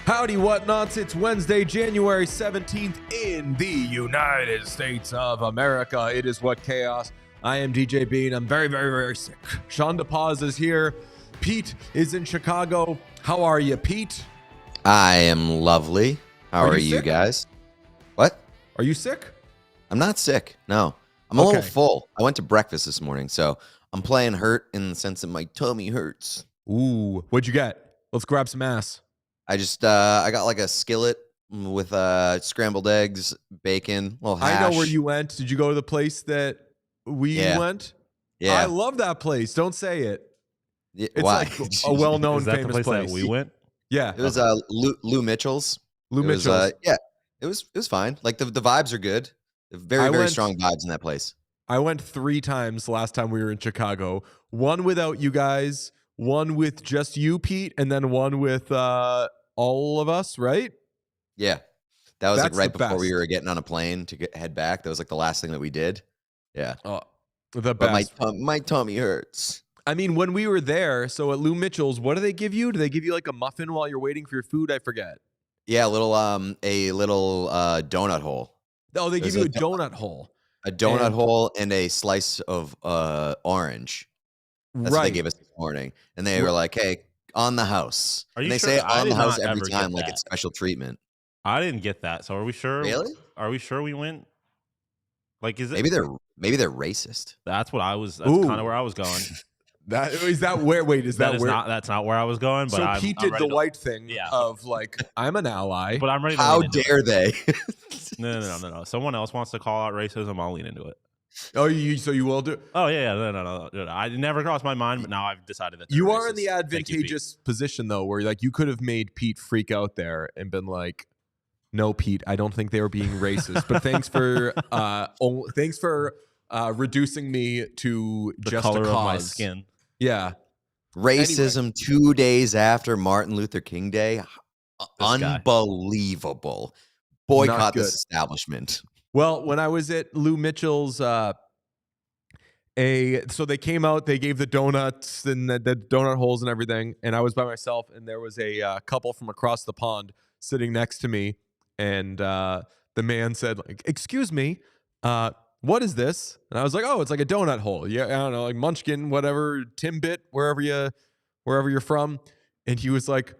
Howdy, whatnots. It's Wednesday, January 17th in the United States of America. It is What Chaos. I am DJ Bean. I'm very, very, very sick. Sean DePaz is here. Pete is in Chicago. How are you, Pete? I am lovely. How are you guys? What? Are you sick? I'm not sick. No. I'm a little full. I went to breakfast this morning, so I'm playing hurt in the sense that my tummy hurts. Ooh, what'd you get? Let's grab some ass. I just I got like a skillet with scrambled eggs, bacon, a little hash. I know where you went. Did you go to the place that we went? Yeah. I love that place. Don't say it. Yeah, it's why? like a well-known, Is that famous the place place. that we went? Yeah. It was Lou Mitchell's. Lou Mitchell's. Yeah. It was fine. Like the vibes are good. Very strong vibes in that place. I went 3 times last time we were in Chicago. One without you guys, one with just you, Pete, and then one with all of us, right? Yeah. That was That's like right the before best. we were getting on a plane to head back. That was like the last thing that we did. Yeah. The But best. my tummy hurts. I mean, when we were there, so at Lou Mitchell's, what do they give you? Do they give you like a muffin while you're waiting for your food? I forget. Yeah, a little donut hole. Oh, they give There's you a a donut hole. A donut hole and a slice of orange. That's what they gave us this morning. And they were like, hey, on the house. Are you and they sure? say I on did the house not every ever time get like that. it's special treatment. I didn't get that. So are we sure? Really? Are we sure we went? Like, is it? Maybe they're racist. That's what I was. That's kind of where I was going. Is that where? Wait, is that is where? not. That's not where I was going. But So Pete did the white thing Yeah. of like, I'm an ally. But I'm ready. How to lean into dare it. they? No. Someone else wants to call out racism. I'll lean into it. Oh, so you will do? Oh yeah. No. I never crossed my mind, but now I've decided that You they're are in racist. the advantageous position though, where like you could have made Pete freak out there and been like, "No, Pete, I don't think they were being racist." But thanks for reducing me to The just color a of my cause. skin. Yeah. Racism 2 days after Martin Luther King Day. guy. Unbelievable. Boycott good. this establishment. Well, when I was at Lou Mitchell's, so they came out, they gave the donuts and the donut holes and everything, and I was by myself, and there was a couple from across the pond sitting next to me, and the man said, like, "Excuse me, what is this?" And I was like, "Oh, it's like a donut hole. Yeah, I don't know, like Munchkin, whatever, Timbit, wherever you're from." And he was like,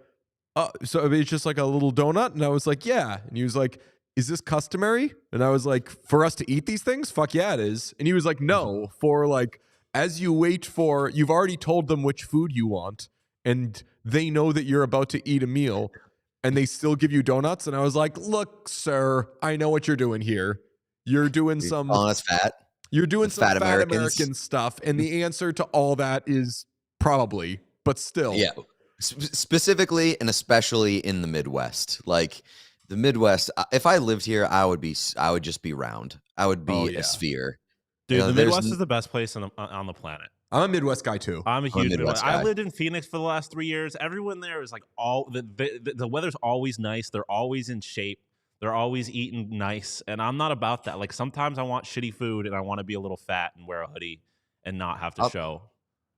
"Oh, so it's just like a little donut?" And I was like, "Yeah." And he was like, "Is this customary?" And I was like, "For us to eat these things? Fuck yeah, it is." And he was like, "No, for like, as you wait for, you've already told them which food you want, and they know that you're about to eat a meal, and they still give you donuts." And I was like, "Look, sir, I know what you're doing here. You're doing some Calling us fat. You're doing some fat fat Americans. American stuff, and the answer to all that is probably, but still." Yeah. Specifically and especially in the Midwest. Like the Midwest, if I lived here, I would just be round. I would be a sphere. Dude, You know, the Midwest is the best place on the planet. I'm a Midwest guy too. I'm a huge Midwest Midwest. I guy. lived in Phoenix for the last 3 years. Everyone there is like the weather's always nice. They're always in shape. They're always eating nice. And I'm not about that. Like sometimes I want shitty food and I want to be a little fat and wear a hoodie and not have to show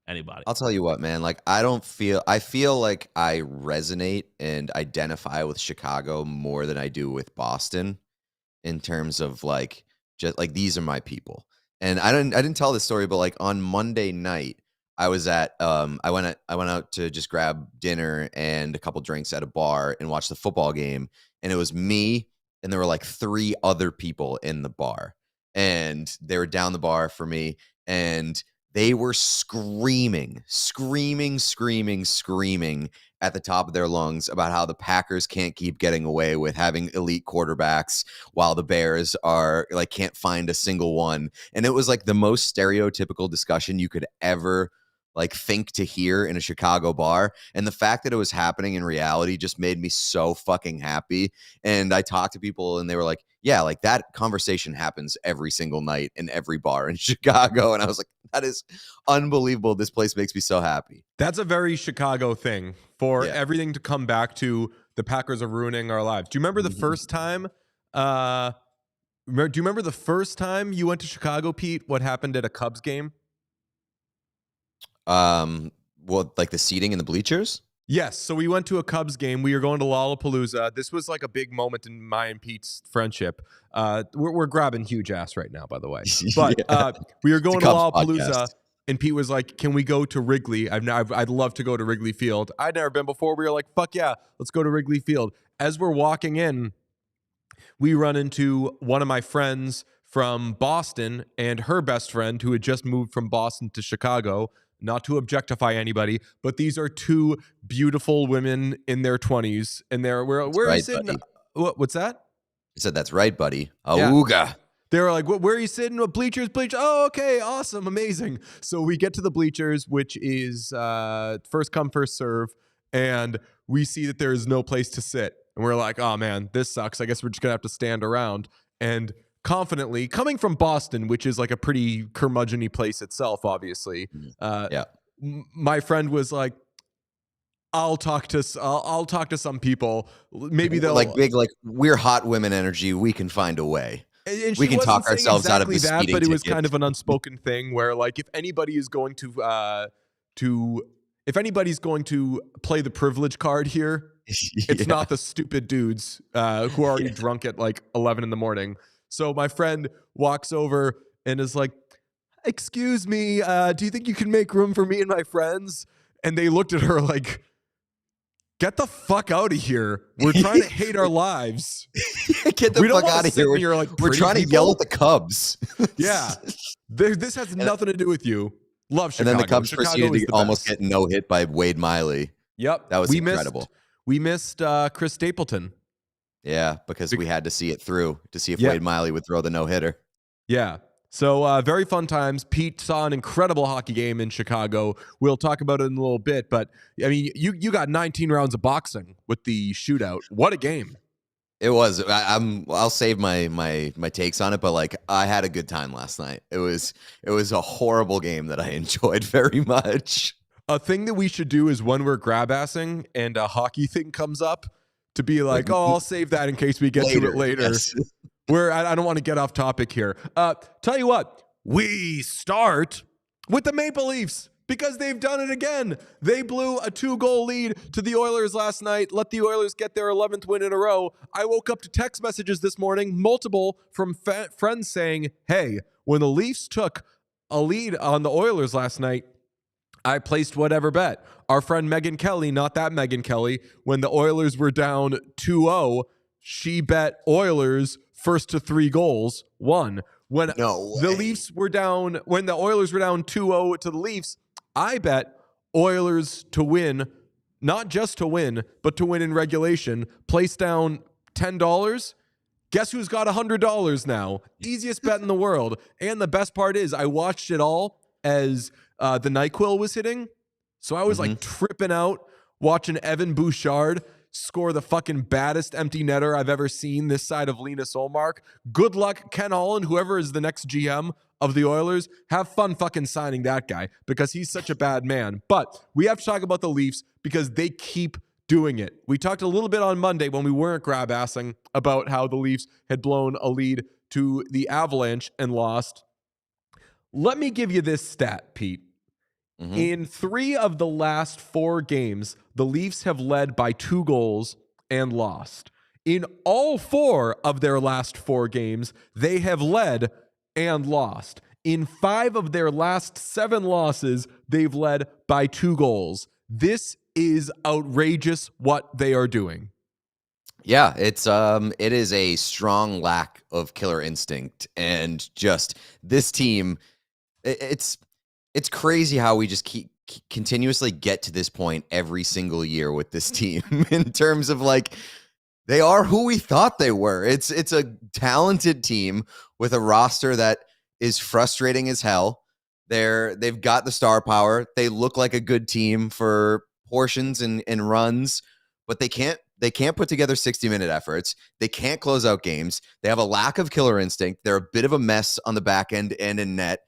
anybody. I'll tell you what, man. Like I feel like I resonate and identify with Chicago more than I do with Boston in terms of like just like these are my people. And I didn't tell this story, but like on Monday night, I was at I went out to just grab dinner and a couple drinks at a bar and watch the football game. And it was me and there were like 3 other people in the bar. And they were down the bar for me. And they were screaming at the top of their lungs about how the Packers can't keep getting away with having elite quarterbacks while the Bears are like can't find a single one. And it was like the most stereotypical discussion you could ever like think to hear in a Chicago bar. And the fact that it was happening in reality just made me so fucking happy. And I talked to people and they were like, yeah, like that conversation happens every single night in every bar in Chicago. And I was like, that is unbelievable. This place makes me so happy. That's a very Chicago thing for everything to come back to the Packers are ruining our lives. Do you remember the first time? Do you remember the first time you went to Chicago, Pete? What happened at a Cubs game? Well, like the seating in the bleachers? Yes. So we went to a Cubs game. We were going to Lollapalooza. This was like a big moment in my and Pete's friendship. We're grabbing huge ass right now, by the way. But we were going to Lollapalooza, podcast. And Pete was like, "Can we go to Wrigley? I'd love to go to Wrigley Field. I'd never been before." We were like, "Fuck yeah, let's go to Wrigley Field." As we're walking in, we run into one of my friends from Boston and her best friend who had just moved from Boston to Chicago. Not to objectify anybody, but these are two beautiful women in their 20s, and where are you sitting? What's that? I said, "That's right, buddy." Auga. Yeah. They were like, "Where are you sitting?" Bleachers. Oh, okay, awesome, amazing. So we get to the bleachers, which is first come, first serve, and we see that there is no place to sit, and we're like, "Oh man, this sucks. I guess we're just gonna have to stand around." And confidently, coming from Boston, which is like a pretty curmudgeon-y place itself, obviously. My friend was like, I'll talk to some people. Maybe they'll like big, like we're hot women energy. We can find a way. And we can talk ourselves out of the that, speeding but it was ticket. kind of an unspoken thing where, like, if anybody's going to play the privilege card here, it's not the stupid dudes who are already drunk at like 11 in the morning. So my friend walks over and is like, "Excuse me, do you think you can make room for me and my friends?" And they looked at her like, "Get the fuck out of here. We're trying to hate our lives. Get the fuck out of here. We're trying to yell at the Cubs." Yeah. This has nothing to do with you. Love Chicago. And then the Cubs Chicago proceeded to almost get no hit by Wade Miley. Yep. That was incredible. We missed Chris Stapleton. Yeah, because we had to see it through to see if Wade Miley would throw the no-hitter. Yeah. So very fun times. Pete saw an incredible hockey game in Chicago. We'll talk about it in a little bit. But, I mean, you got 19 rounds of boxing with the shootout. What a game. It was. I'll save my takes on it, but like I had a good time last night. It was a horrible game that I enjoyed very much. A thing that we should do is when we're grab-assing and a hockey thing comes up, to be like, "Oh, I'll save that in case we get to it later." Yes. Where I don't want to get off topic here. Tell you what, we start with the Maple Leafs because they've done it again. They blew a 2-goal lead to the Oilers last night, let the Oilers get their 11th win in a row. I woke up to text messages this morning, multiple from friends saying, "Hey, when the Leafs took a lead on the Oilers last night, I placed whatever bet." Our friend Megan Kelly, not that Megan Kelly, when the Oilers were down 2-0, she bet Oilers first to 3 goals, won. When the Leafs were down, when the Oilers were down 2-0 to the Leafs, I bet Oilers to win, not just to win, but to win in regulation. Placed down $10. Guess who's got $100 now? Easiest bet in the world. And the best part is I watched it all as the NyQuil was hitting. So I was like tripping out watching Evan Bouchard score the fucking baddest empty netter I've ever seen this side of Lena Solmark. Good luck, Ken Holland, whoever is the next GM of the Oilers. Have fun fucking signing that guy because he's such a bad man. But we have to talk about the Leafs because they keep doing it. We talked a little bit on Monday when we weren't grab-assing about how the Leafs had blown a lead to the Avalanche and lost. Let me give you this stat, Pete. In 3 of the last 4 games, the Leafs have led by 2 goals and lost. In all 4 of their last 4 games, they have led and lost. In 5 of their last 7 losses, they've led by 2 goals. This is outrageous what they are doing. Yeah, it is a strong lack of killer instinct, and just this team, it's It's crazy how we just continuously get to this point every single year with this team in terms of like they are who we thought they were. It's a talented team with a roster that is frustrating as hell. They've got the star power. They look like a good team for portions and runs, but they can't put together 60-minute efforts. They can't close out games. They have a lack of killer instinct. They're a bit of a mess on the back end and in net.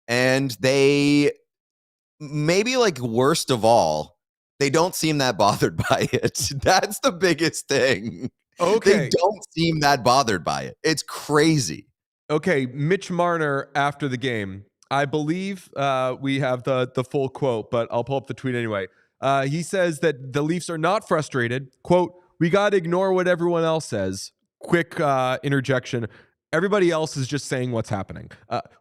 And they maybe like worst of all, they don't seem that bothered by it. That's the biggest thing. Okay. They don't seem that bothered by it. It's crazy. Okay, Mitch Marner after the game. I believe we have the full quote, but I'll pull up the tweet anyway. He says that the Leafs are not frustrated. Quote, "We got to ignore what everyone else says." Quick interjection. Everybody else is just saying what's happening.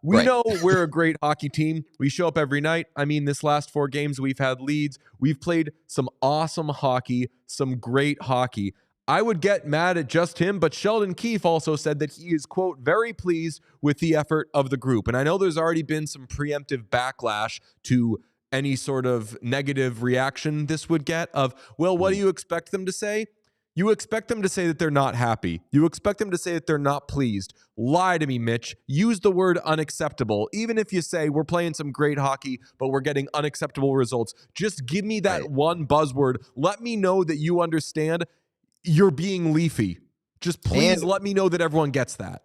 We Right. know we're a great hockey team. We show up every night. I mean, this last 4 games, we've had leads. We've played some awesome hockey, some great hockey. I would get mad at just him, but Sheldon Keefe also said that he is, quote, "very pleased with the effort of the group." And I know there's already been some preemptive backlash to any sort of negative reaction this would get of, well, what do you expect them to say? You expect them to say that they're not happy. You expect them to say that they're not pleased. Lie to me, Mitch. Use the word unacceptable. Even if you say we're playing some great hockey, but we're getting unacceptable results, just give me that one buzzword. Let me know that you understand you're being Leafy. Just please let me know that everyone gets that.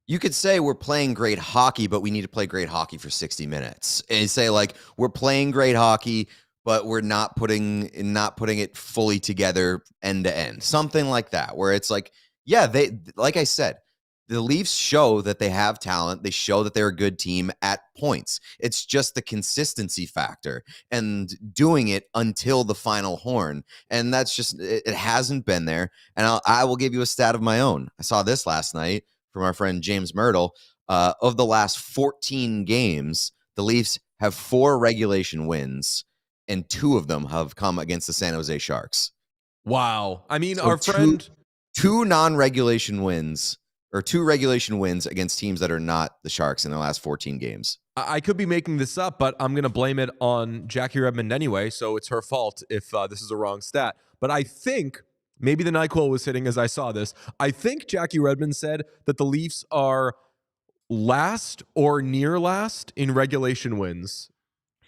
You could say we're playing great hockey, but we need to play great hockey for 60 minutes. And say like we're playing great hockey, but we're not putting it fully together end to end. Something like that, where it's like, yeah, they, like I said, the Leafs show that they have talent. They show that they're a good team at points. It's just the consistency factor and doing it until the final horn. And that's just, it hasn't been there. And I will give you a stat of my own. I saw this last night from our friend James Myrtle. Of the last 14 games, the Leafs have 4 regulation wins, and 2 of them have come against the San Jose Sharks. Wow. I mean, So our friend... 2 non-regulation wins, or 2 regulation wins against teams that are not the Sharks in the last 14 games. I could be making this up, but I'm going to blame it on Jackie Redmond anyway, so it's her fault if this is a wrong stat. But I think, maybe the NyQuil was hitting as I saw this, I think Jackie Redmond said that the Leafs are last or near last in regulation wins.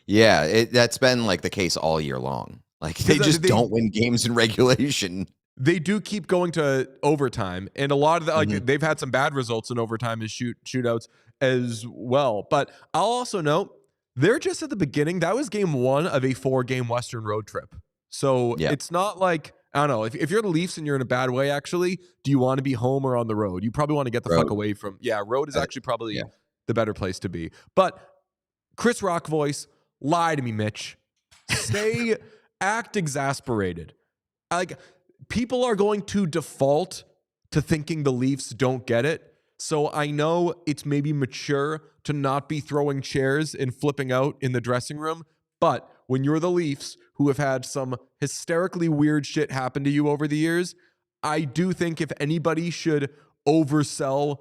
Yeah, that's been like the case all year long. Like they just don't win games in regulation. They do keep going to overtime, and a lot of the, like they've had some bad results in overtime as shootouts as well. But I'll also note they're just at the beginning. That was game 1 of a 4-game Western road trip. So it's not like, I don't know, if you're the Leafs and you're in a bad way, actually, do you want to be home or on the road? You probably want to get the fuck away from, road is actually probably the better place to be. But Chris Rock voice, lie to me, Mitch. Act exasperated. Like, people are going to default to thinking the Leafs don't get it. So I know it's maybe mature to not be throwing chairs and flipping out in the dressing room. But when you're the Leafs, who have had some hysterically weird shit happen to you over the years, I do think if anybody should oversell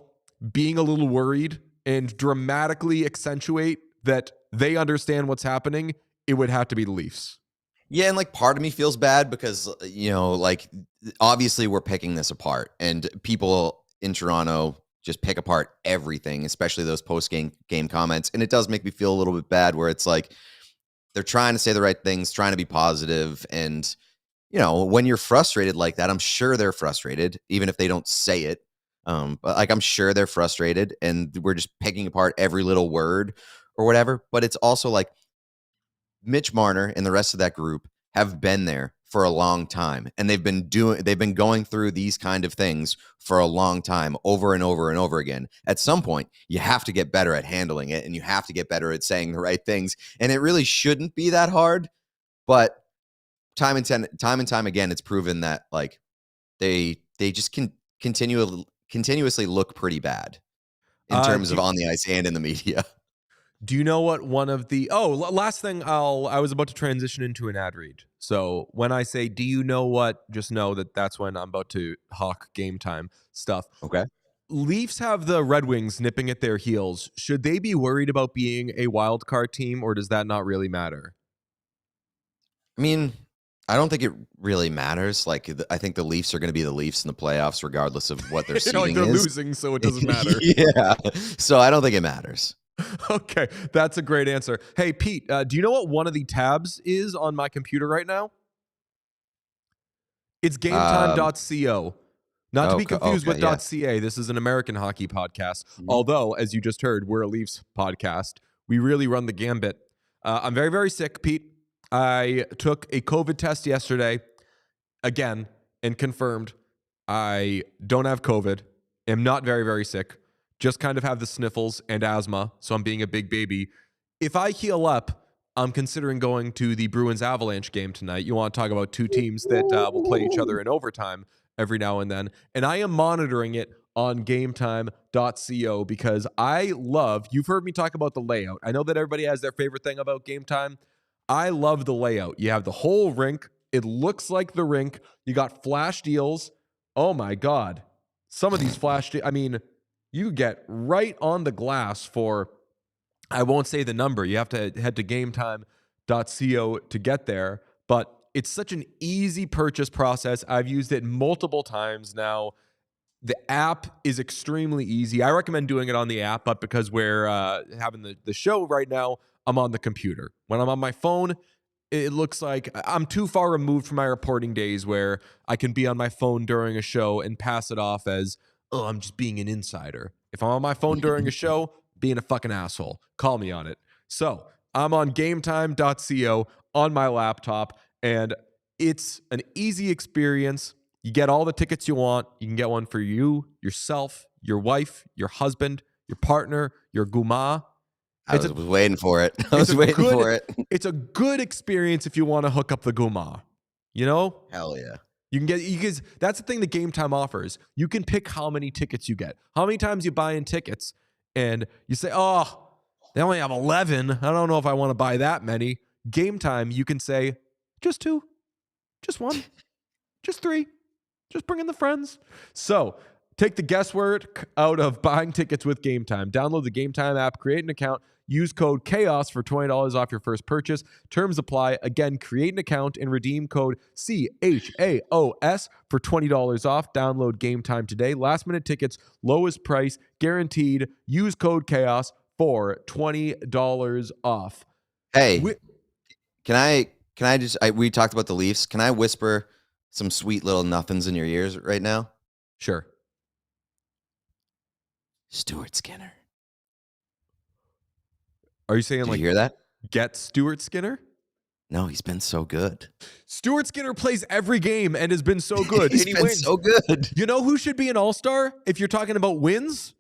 being a little worried and dramatically accentuate that they understand what's happening, it would have to be the Leafs. Yeah, and like part of me feels bad because, you know, like obviously we're picking this apart, and people in Toronto just pick apart everything, especially those post-game comments. And it does make me feel a little bit bad where it's like they're trying to say the right things, trying to be positive. And, you know, when you're frustrated like that, I'm sure they're frustrated, even if they don't say it. But like, I'm sure they're frustrated and we're just picking apart every little word or whatever. But it's also like Mitch Marner and the rest of that group have been there for a long time, and they've been going through these kind of things for a long time, over and over and over again. At some point, you have to get better at handling it, and you have to get better at saying the right things. And it really shouldn't be that hard, but time and time again, it's proven that like they just can continuously look pretty bad in terms of on the ice and in the media. Do you know what one of the last thing I was about to transition into an ad read. So when I say, do you know what, just know that that's when I'm about to hawk game time stuff. Okay. Leafs have the Red Wings nipping at their heels. Should they be worried about being a wild card team, or does that not really matter? I mean, I don't think it really matters. Like, I think the Leafs are going to be the Leafs in the playoffs, regardless of what their seeding they're is. losing, so it doesn't matter. Yeah. So I don't think it matters. Okay, that's a great answer. Hey, Pete, do you know what one of the tabs is on my computer right now? It's gametime.co. Not to be confused with .ca. This is an American hockey podcast. Although, as you just heard, we're a Leafs podcast. We really run the gambit. I'm very, very sick, Pete. I took a COVID test yesterday, again, and confirmed I don't have COVID. Am not very, very sick. Just kind of have the sniffles and asthma, so I'm being a big baby. If I heal up, I'm considering going to the Bruins-Avalanche game tonight. You want to talk about two teams that will play each other in overtime every now and then. And I am monitoring it on gametime.co because you've heard me talk about the layout. I know that everybody has their favorite thing about Game Time. I love the layout. You have the whole rink. It looks like the rink. You got flash deals. Oh my God. Some of these flash deals, you get right on the glass for, I won't say the number. You have to head to gametime.co to get there. But it's such an easy purchase process. I've used it multiple times now. The app is extremely easy. I recommend doing it on the app, but because we're having the show right now, I'm on the computer. When I'm on my phone, it looks like I'm too far removed from my reporting days where I can be on my phone during a show and pass it off as, oh, I'm just being an insider. If I'm on my phone during a show, being a fucking asshole. Call me on it. So I'm on gametime.co on my laptop, and it's an easy experience. You get all the tickets you want. You can get one for you, yourself, your wife, your husband, your partner, your guma. I was waiting for it. I was waiting for it. It's a good experience if you want to hook up the guma. You know? Hell yeah. You can that's the thing that Game Time offers. You can pick how many tickets you get. How many times you buy in tickets and you say, oh, they only have 11. I don't know if I want to buy that many. Game Time, you can say, just 2, just 1, just 3, just bring in the friends. So take the guesswork out of buying tickets with Game Time. Download the Game Time app, create an account, use code CHAOS for $20 off your first purchase. Terms apply. Again, create an account and redeem code CHAOS for $20 off. Download Game Time today. Last minute tickets, lowest price, guaranteed. Use code CHAOS for $20 off. Hey, we talked about the Leafs. Can I whisper some sweet little nothings in your ears right now? Sure. Stuart Skinner. Are you saying Did you hear that? Get Stuart Skinner? No, he's been so good. Stuart Skinner plays every game and has been so good. He's been wins. So good. You know who should be an all-star if you're talking about wins?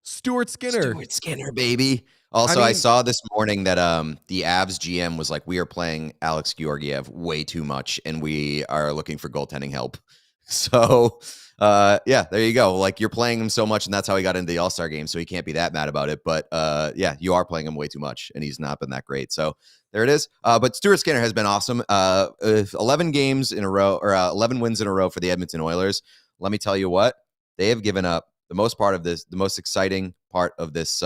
Stuart Skinner. Stuart Skinner, baby. Also, I saw this morning that the Avs GM was like, we are playing Alex Georgiev way too much, and we are looking for goaltending help. So, yeah, there you go. Like, you're playing him so much, and that's how he got into the All-Star game, so he can't be that mad about it. But, yeah, you are playing him way too much, and he's not been that great. So there it is. But Stuart Skinner has been awesome. 11 games in a row, or 11 wins in a row for the Edmonton Oilers. Let me tell you what, they have given up the most exciting part of this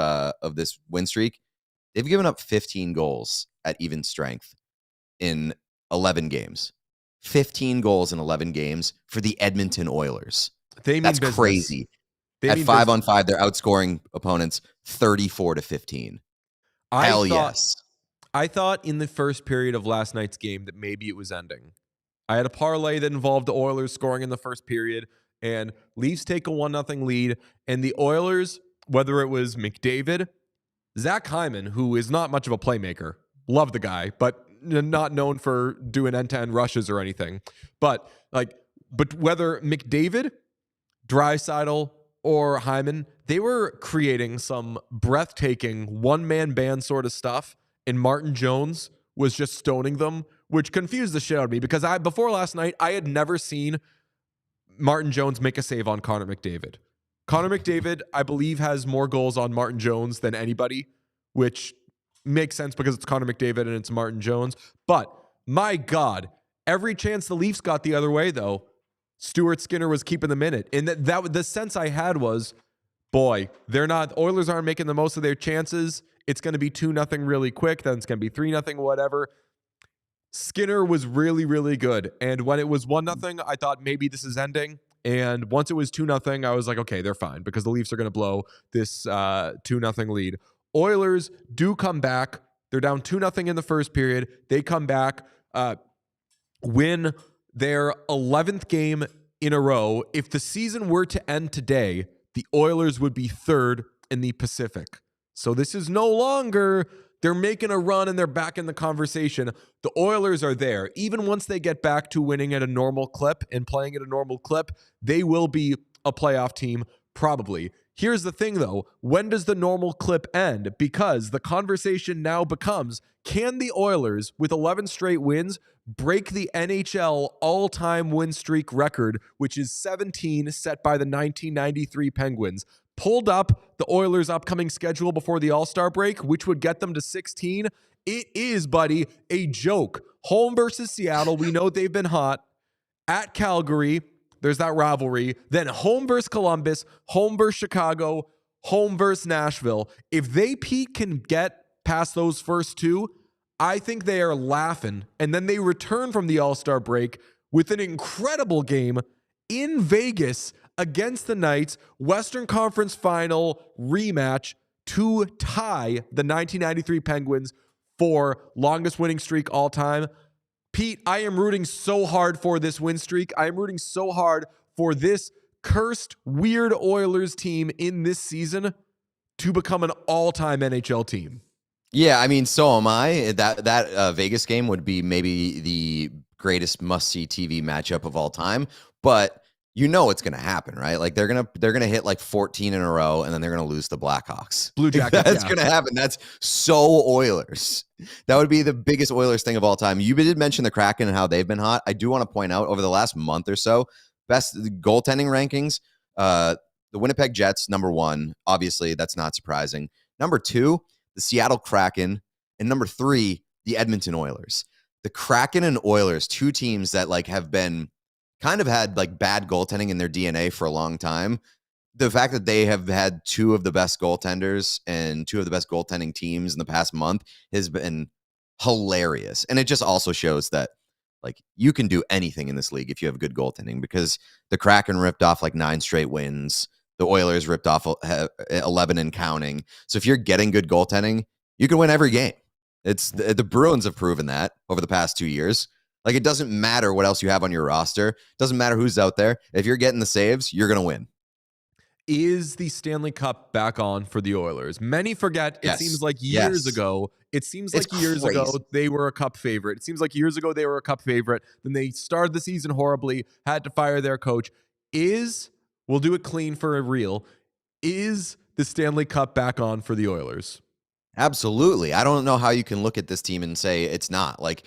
win streak. They've given up 15 goals at even strength in 11 games. 15 goals in 11 games for the Edmonton Oilers. That's business. Crazy. At 5-on-5, they're outscoring opponents 34-15. Hell yes. I thought in the first period of last night's game that maybe it was ending. I had a parlay that involved the Oilers scoring in the first period, and Leafs take a 1-0 lead, and the Oilers, whether it was McDavid, Zach Hyman, who is not much of a playmaker, love the guy, but not known for doing end-to-end rushes or anything. But whether McDavid, Draisaitl, or Hyman, they were creating some breathtaking one-man band sort of stuff, and Martin Jones was just stoning them, which confused the shit out of me because before last night, I had never seen Martin Jones make a save on Connor McDavid. Connor McDavid, I believe, has more goals on Martin Jones than anybody, which makes sense because it's Connor McDavid and it's Martin Jones. But my God, every chance the Leafs got the other way, though, Stuart Skinner was keeping them in it. And that the sense I had was, boy, Oilers aren't making the most of their chances. It's going to be 2-0 really quick. Then it's going to be 3-0, whatever. Skinner was really, really good. And when it was 1-0, I thought maybe this is ending. And once it was 2-0, I was like, okay, they're fine because the Leafs are going to blow this 2-0 lead. Oilers do come back. They're down 2-0 in the first period. They come back, win their 11th game in a row. If the season were to end today, the Oilers would be third in the Pacific. So this is no longer they're making a run and they're back in the conversation. The Oilers are there. Even once they get back to winning at a normal clip and playing at a normal clip, they will be a playoff team, probably. Here's the thing, though. When does the normal clip end? Because the conversation now becomes, can the Oilers, with 11 straight wins, break the NHL all-time win streak record, which is 17, set by the 1993 Penguins? Pulled up the Oilers' upcoming schedule before the All-Star break, which would get them to 16. It is, buddy, a joke. Home versus Seattle. We know they've been hot. At Calgary, there's that rivalry. Then home versus Columbus, home versus Chicago, home versus Nashville. If they, Pete, can get past those first two, I think they are laughing. And then they return from the All-Star break with an incredible game in Vegas against the Knights, Western Conference Final rematch to tie the 1993 Penguins for longest winning streak all time. Pete, I am rooting so hard for this win streak. I am rooting so hard for this cursed, weird Oilers team in this season to become an all-time NHL team. Yeah, I mean, so am I. That Vegas game would be maybe the greatest must-see TV matchup of all time, but you know it's going to happen, right? Like they're gonna hit like 14 in a row, and then they're gonna lose the Blackhawks. Blue Jackets. That's gonna happen. That's so Oilers. That would be the biggest Oilers thing of all time. You did mention the Kraken and how they've been hot. I do want to point out over the last month or so, best goaltending rankings. The Winnipeg Jets, number 1. Obviously, that's not surprising. Number 2, the Seattle Kraken, and number 3, the Edmonton Oilers. The Kraken and Oilers, two teams that like have been kind of had like bad goaltending in their DNA for a long time. The fact that they have had two of the best goaltenders and two of the best goaltending teams in the past month has been hilarious. And it just also shows that like you can do anything in this league if you have good goaltending, because the Kraken ripped off like 9 straight wins. The Oilers ripped off 11 and counting. So if you're getting good goaltending, you can win every game. It's the Bruins have proven that over the past 2 years. Like, it doesn't matter what else you have on your roster. It doesn't matter who's out there. If you're getting the saves, you're going to win. Is the Stanley Cup back on for the Oilers? Many forget. It seems like years ago. It seems like years ago they were a Cup favorite. It seems like years ago they were a Cup favorite. Then they started the season horribly, had to fire their coach. We'll do it clean for a real. Is the Stanley Cup back on for the Oilers? Absolutely. I don't know how you can look at this team and say it's not. Like,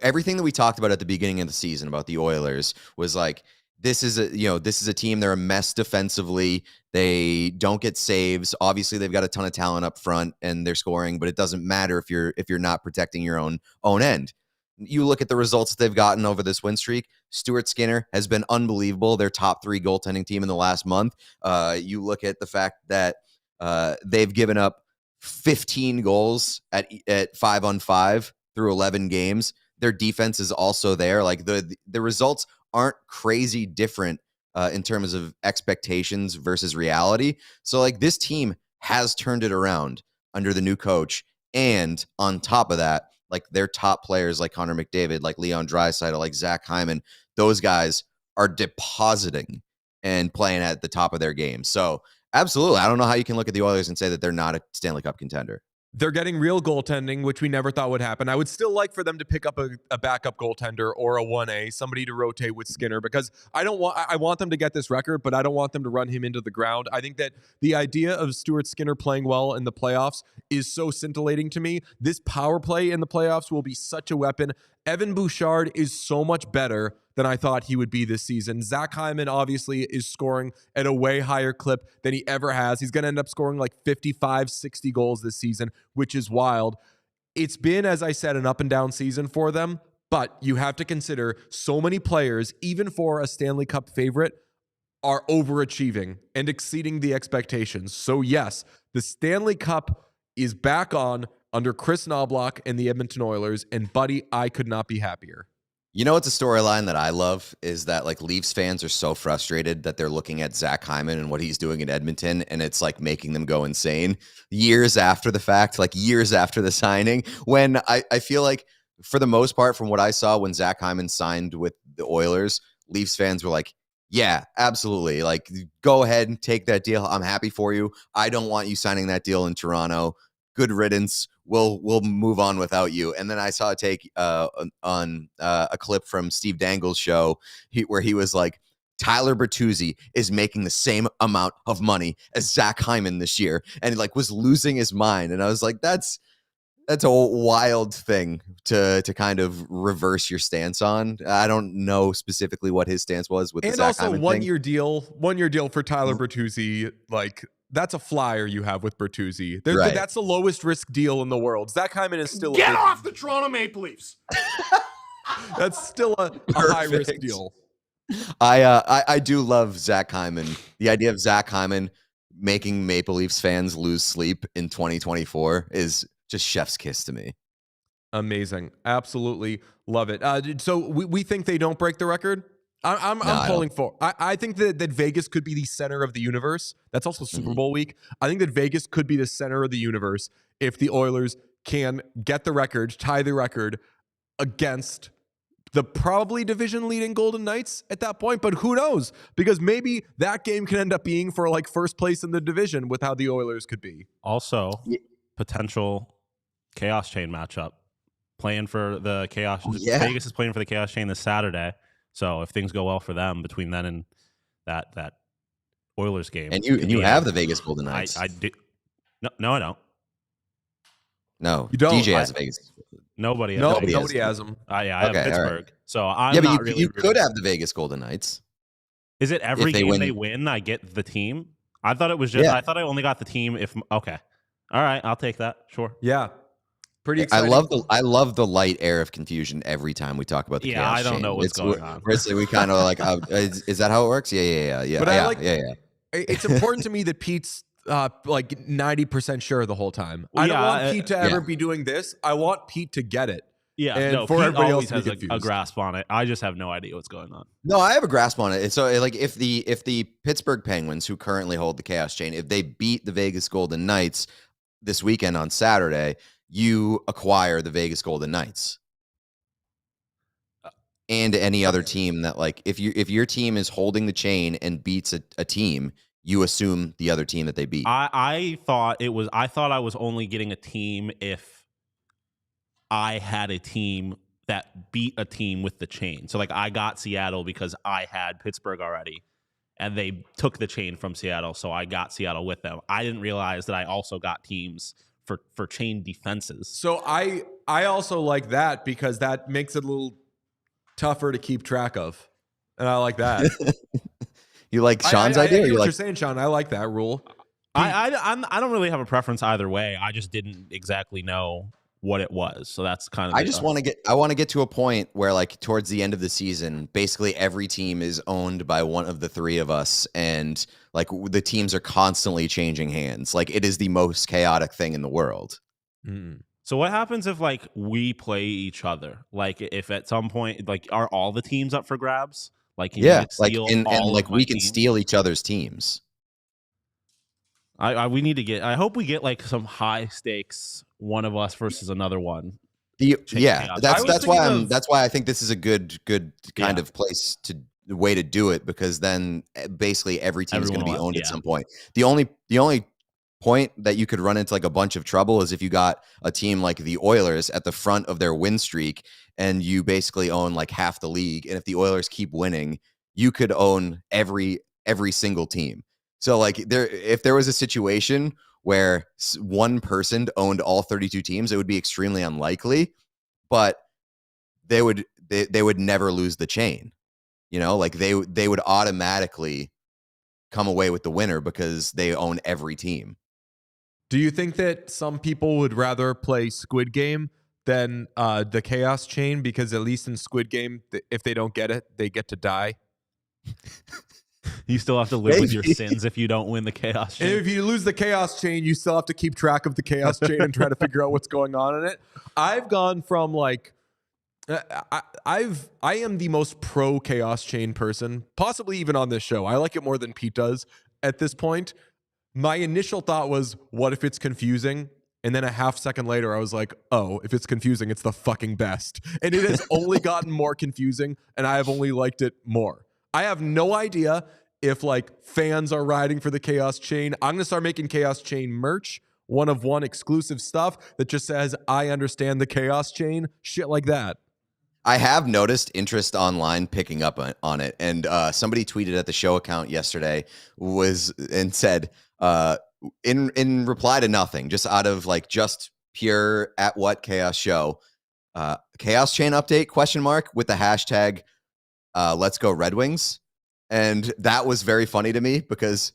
everything that we talked about at the beginning of the season about the Oilers was like, this is a team. They're a mess defensively. They don't get saves. Obviously, they've got a ton of talent up front and they're scoring, but it doesn't matter if you're not protecting your own end. You look at the results that they've gotten over this win streak. Stuart Skinner has been unbelievable. Their top 3 goaltending team in the last month. You look at the fact that they've given up 15 goals at 5-on-5 through 11 games. Their defense is also there. Like the results aren't crazy different in terms of expectations versus reality. So like this team has turned it around under the new coach. And on top of that, like their top players like Connor McDavid, like Leon Draisaitl, like Zach Hyman, those guys are depositing and playing at the top of their game. So absolutely. I don't know how you can look at the Oilers and say that they're not a Stanley Cup contender. They're getting real goaltending, which we never thought would happen. I would still like for them to pick up a backup goaltender or a 1A, somebody to rotate with Skinner, because I want them to get this record, but I don't want them to run him into the ground. I think that the idea of Stuart Skinner playing well in the playoffs is so scintillating to me. This power play in the playoffs will be such a weapon. Evan Bouchard is so much better than I thought he would be this season. Zach Hyman obviously is scoring at a way higher clip than he ever has. He's going to end up scoring like 55, 60 goals this season, which is wild. It's been, as I said, an up and down season for them, But you have to consider so many players, even for a Stanley Cup favorite, are overachieving and exceeding the expectations. So yes, the Stanley Cup is back on under Chris Knobloch and the Edmonton Oilers. And buddy, I could not be happier. You know what's a storyline that I love is that like Leafs fans are so frustrated that they're looking at Zach Hyman and what he's doing in Edmonton, and it's like making them go insane years after the fact, like years after the signing, when I feel like for the most part, from what I saw when Zach Hyman signed with the Oilers, Leafs fans were like, yeah, absolutely. Like, go ahead and take that deal. I'm happy for you. I don't want you signing that deal in Toronto. Good riddance. We'll move on without you. And then I saw a take on a clip from Steve Dangle's show where he was like, Tyler Bertuzzi is making the same amount of money as Zach Hyman this year, and like was losing his mind. And I was like, that's a wild thing to kind of reverse your stance on. I don't know specifically what his stance was with the Zach Hyman thing. one year deal for Tyler Bertuzzi. Like, that's a flyer you have with Bertuzzi. Right. That's the lowest risk deal in the world. Zach Hyman is still Get off the Toronto Maple Leafs. That's still a high risk deal. I do love Zach Hyman. The idea of Zach Hyman making Maple Leafs fans lose sleep in 2024 is just chef's kiss to me. Amazing. Absolutely love it. So we think they don't break the record? I'm pulling for. I think that Vegas could be the center of the universe. That's also Super Bowl week. I think that Vegas could be the center of the universe if the Oilers can get the record, tie the record against the probably division leading Golden Knights at that point. But who knows? Because maybe that game can end up being for like first place in the division with how the Oilers could be. Also, potential Chaos Chain matchup. Playing for the Chaos. Vegas is playing for the Chaos Chain this Saturday. So if things go well for them between then and that Oilers game, and you have the Vegas Golden Knights. I do. No, I don't. No, you don't. DJ has a Vegas. Nobody has them. I have Pittsburgh. Right. So I'm but not really. You could have the Vegas Golden Knights. Is it every game they win? I get the team. I thought it was just. Yeah. I thought I only got the team if. Okay, all right, I'll take that. Sure. Yeah. Pretty exciting. I love the light air of confusion every time we talk about the Chaos I don't Chain. know what's going on. We kind of like, is that how it works? Yeah. But it's important to me that Pete's like 90% sure the whole time. I don't want Pete to ever be doing this. I want Pete to get it. Yeah, and for everybody else has a grasp on it. I just have no idea what's going on. No, I have a grasp on it. So like if the Pittsburgh Penguins, who currently hold the Chaos Chain, if they beat the Vegas Golden Knights this weekend on Saturday, you acquire the Vegas Golden Knights and any other team that, like, if your team is holding the chain and beats a team, you assume the other team that they beat. I thought I was only getting a team if I had a team that beat a team with the chain. So like I got Seattle because I had Pittsburgh already and they took the chain from Seattle. So I got Seattle with them. I didn't realize that I also got teams for chain defenses. So I also like that because that makes it a little tougher to keep track of. And I like that. You like Sean's idea? I know what you're saying, Sean. I like that rule. I don't really have a preference either way. I just didn't exactly know what it was. So that's kind of I want to get to a point where, like, towards the end of the season, basically every team is owned by one of the three of us, and like the teams are constantly changing hands. Like, it is the most chaotic thing in the world. So what happens if like we play each other? Like if at some point, like, are all the teams up for grabs? Like, we can steal each other's teams. We need to get. I hope we get like some high stakes one of us versus another one. That's why I think this is a good kind of place the way to do it, because then basically every team is going to be owned at some point. The only point that you could run into like a bunch of trouble is if you got a team like the Oilers at the front of their win streak and you basically own like half the league, and if the Oilers keep winning, you could own every single team. So like if there was a situation where one person owned all 32 teams, it would be extremely unlikely, but they would never lose the chain. You know, like they would automatically come away with the winner because they own every team. Do you think that some people would rather play Squid Game than the Chaos Chain, because at least in Squid Game, if they don't get it, they get to die. You still have to live with your sins if you don't win the Chaos And Chain. if you lose the Chaos Chain, you still have to keep track of the Chaos Chain and try to figure out what's going on in it. I've gone from like, I am the most pro Chaos Chain person, possibly even on this show. I like it more than Pete does at this point. My initial thought was, what if it's confusing? And then a half second later, I was like, oh, if it's confusing, it's the fucking best. And it has only gotten more confusing, and I have only liked it more. I have no idea if like fans are riding for the Chaos Chain. I'm going to start making Chaos Chain merch, one-of-one exclusive stuff that just says, I understand the Chaos Chain, shit like that. I have noticed interest online picking up on it. And somebody tweeted at the show account yesterday and said, in reply to nothing, just out of like just pure at what Chaos show, Chaos Chain update question mark with the hashtag let's go Red Wings. And that was very funny to me because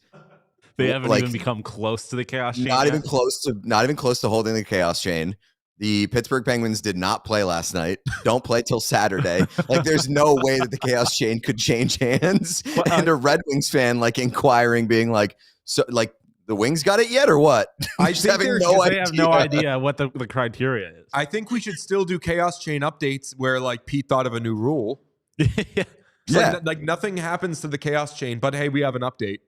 They haven't even become close to the Chaos Chain. Not even close to holding the Chaos Chain. The Pittsburgh Penguins did not play last night. Don't play till Saturday. Like, there's no way that the Chaos Chain could change hands. And a Red Wings fan like inquiring, being like, so like the Wings got it yet or what? I just think having They no idea. have no idea what the criteria is. I think we should still do Chaos Chain updates where like Pete thought of a new rule. Yeah. Yeah. Like nothing happens to the Chaos Chain, but hey, we have an update.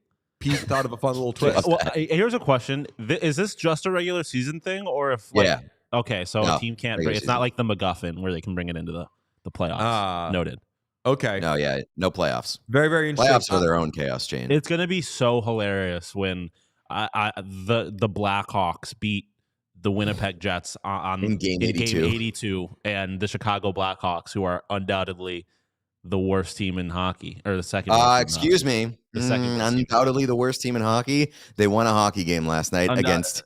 Pete thought of a fun little twist. Well, here's a question: Is this just a regular season thing, or if like, Yeah. Okay, so No, a team can't regular bring it's not like the MacGuffin where they can bring it into the playoffs. Noted. Okay. No, yeah, no playoffs. Very, very interesting. Playoffs are their own Chaos Chain. It's gonna be so hilarious when the Blackhawks beat the Winnipeg Jets In game 82. 82, and the Chicago Blackhawks, who are undoubtedly the worst team in hockey, or the second. Excuse me. The second best team. Undoubtedly the worst team in hockey. They won a hockey game last night against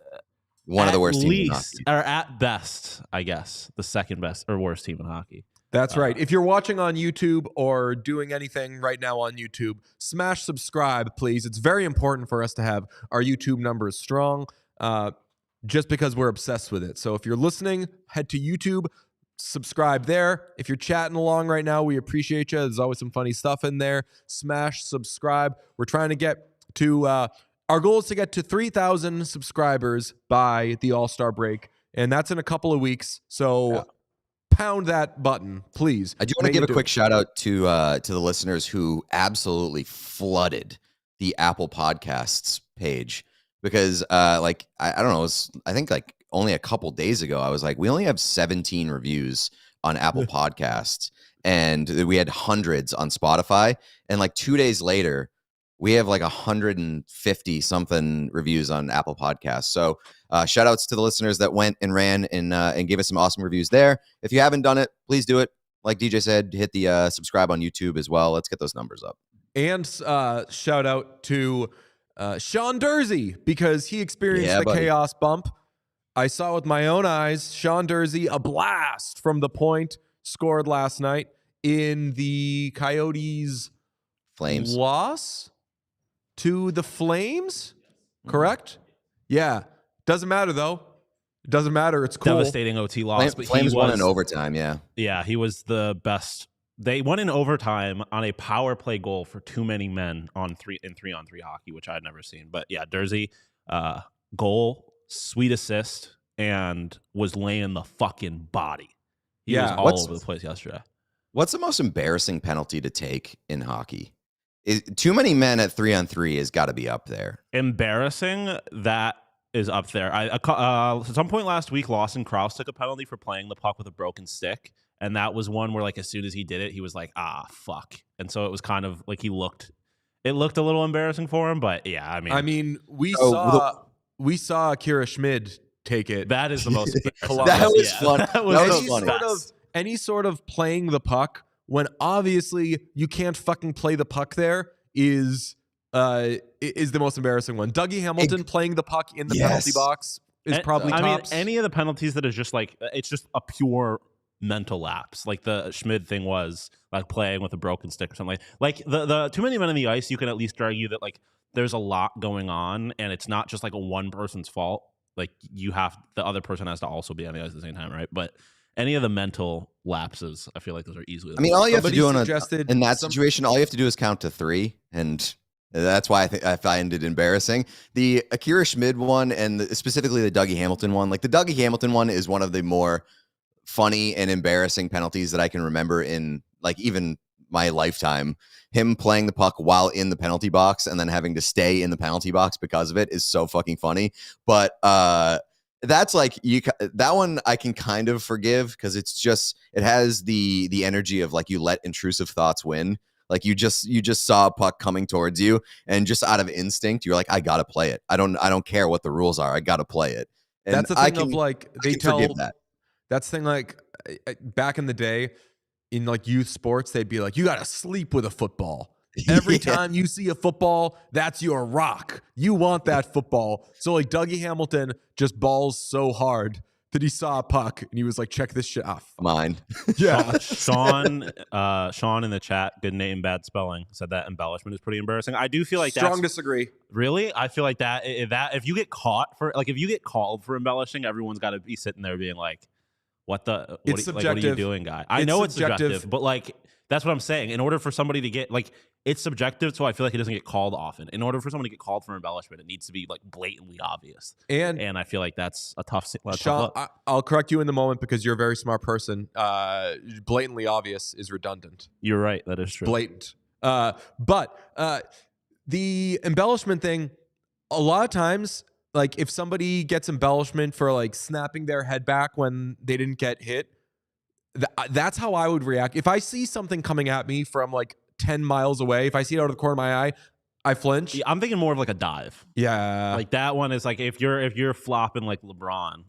one of the worst teams in hockey. Or at best, I guess, the second best or worst team in hockey. That's right. If you're watching on YouTube or doing anything right now on YouTube, smash subscribe, please. It's very important for us to have our YouTube numbers strong, just because we're obsessed with it. So if you're listening, head to YouTube, subscribe there. If you're chatting along right now, we appreciate you. There's always some funny stuff in there. Smash subscribe. We're trying to get to our goal is to get to 3,000 subscribers by the All-Star break, and that's in a couple of weeks. So pound that button, please. I do want to give a quick shout out to the listeners who absolutely flooded the Apple Podcasts page, because I don't know, I think like only a couple days ago, I was like, we only have 17 reviews on Apple Podcasts, and we had hundreds on Spotify. And like 2 days later, we have like 150 something reviews on Apple Podcasts. So shout outs to the listeners that went and ran and gave us some awesome reviews there. If you haven't done it, please do it. Like DJ said, hit the subscribe on YouTube as well. Let's get those numbers up. And shout out to Sean Dursey, because he experienced the chaos bump. I saw with my own eyes. Sean Dursey, a blast from the point, scored last night in the Coyotes' Flames loss to the Flames, correct? Yeah. Doesn't matter, though. It doesn't matter. It's cool. Devastating OT loss. But Flames won in overtime, yeah. Yeah, he was the best. They won in overtime on a power play goal for too many men on 3-on-3 hockey, which I had never seen. But yeah, Dursey, goal, sweet assist, and was laying the fucking body. He was all over the place yesterday. What's the most embarrassing penalty to take in hockey? Too many men at 3-on-3 has got to be up there. Embarrassing, that is up there. At some point last week, Lawson Krause took a penalty for playing the puck with a broken stick, and that was one where, like, as soon as he did it, he was like, fuck. And so it was kind of like it looked a little embarrassing for him, but yeah, I mean, we saw Akira Schmid take it. That is the most that was fun. That was funny. Any sort of playing the puck when obviously you can't fucking play the puck there is the most embarrassing one. Dougie Hamilton playing the puck in the penalty box is probably tops. I mean, any of the penalties that is just like, it's just a pure mental lapse. Like the Schmid thing was like playing with a broken stick or something. Like the too many men on the ice, you can at least argue that like there's a lot going on and it's not just like a one person's fault. Like the other person has to also be on the ice at the same time, right? But any of the mental lapses, I feel like those are easily. I mean, all you have to do in that some- situation, all you have to do is count to 3, and that's why I find it embarrassing. The Akira Schmid one, and specifically the Dougie Hamilton one. Like the Dougie Hamilton one is one of the more funny and embarrassing penalties that I can remember in like even my lifetime. Him playing the puck while in the penalty box and then having to stay in the penalty box because of it is so fucking funny. But that's like that one I can kind of forgive because it's just it has the energy of like you let intrusive thoughts win. Like you just saw a puck coming towards you, and just out of instinct, you're like, I gotta play it. I don't care what the rules are. I gotta play it. And that's the thing of like they tell that. That's the thing like back in the day in like youth sports, they'd be like, you gotta sleep with a football. Every time you see a football, that's your rock. You want that football. So like Dougie Hamilton just balls so hard that he saw a puck and he was like, check this shit off. Mine. Yeah. Sean in the chat, good name, bad spelling, said that embellishment is pretty embarrassing. I do feel like Strong disagree. Really? I feel like that if you get caught for like if you get called for embellishing, everyone's got to be sitting there being like, what are you doing, guy? I know it's subjective, but like that's what I'm saying. In order for somebody to get like it's subjective, so I feel like it doesn't get called often. In order for someone to get called for embellishment, it needs to be like blatantly obvious. And I feel like that's a tough Sean, I'll correct you in the moment because you're a very smart person. Blatantly obvious is redundant. You're right. That is true. Blatant. But the embellishment thing, a lot of times, like if somebody gets embellishment for like snapping their head back when they didn't get hit, that's how I would react. If I see something coming at me from like 10 miles away, if I see it out of the corner of my eye, I flinch. Yeah, I'm thinking more of like a dive. Yeah. Like that one is like if you're flopping like LeBron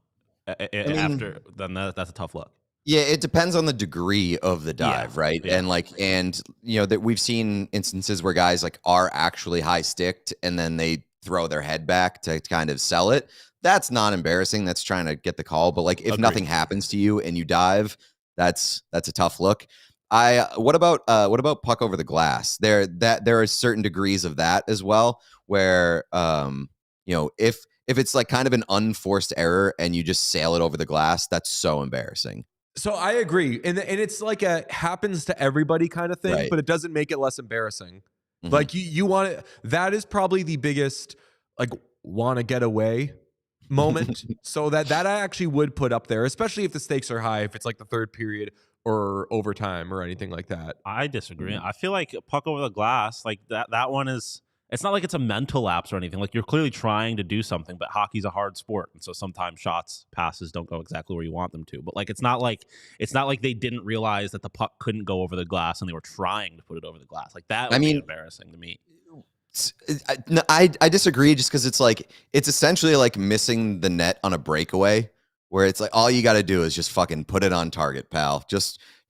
then that's a tough look. Yeah, it depends on the degree of the dive, right? Yeah. And you know that we've seen instances where guys like are actually high sticked and then they throw their head back to kind of sell it. That's not embarrassing. That's trying to get the call. But like if nothing happens to you and you dive, that's a tough look. What about puck over the glass? There are certain degrees of that as well, where you know, if it's like kind of an unforced error and you just sail it over the glass, that's so embarrassing. So I agree, and it's like a happens to everybody kind of thing, Right. but it doesn't make it less embarrassing. Mhm. Like you want it. That is probably the biggest like want to get away moment. So that I actually would put up there, especially if the stakes are high, if it's like the third period or overtime or anything like that. I disagree. I feel like puck over the glass, like that one is. It's not like it's a mental lapse or anything. Like you're clearly trying to do something, but hockey's a hard sport, and so sometimes passes don't go exactly where you want them to. But like it's not like they didn't realize that the puck couldn't go over the glass, and they were trying to put it over the glass. Like that would be embarrassing to me. I disagree, just because it's like it's essentially like missing the net on a breakaway, where it's like all you got to do is just fucking put it on target, pal.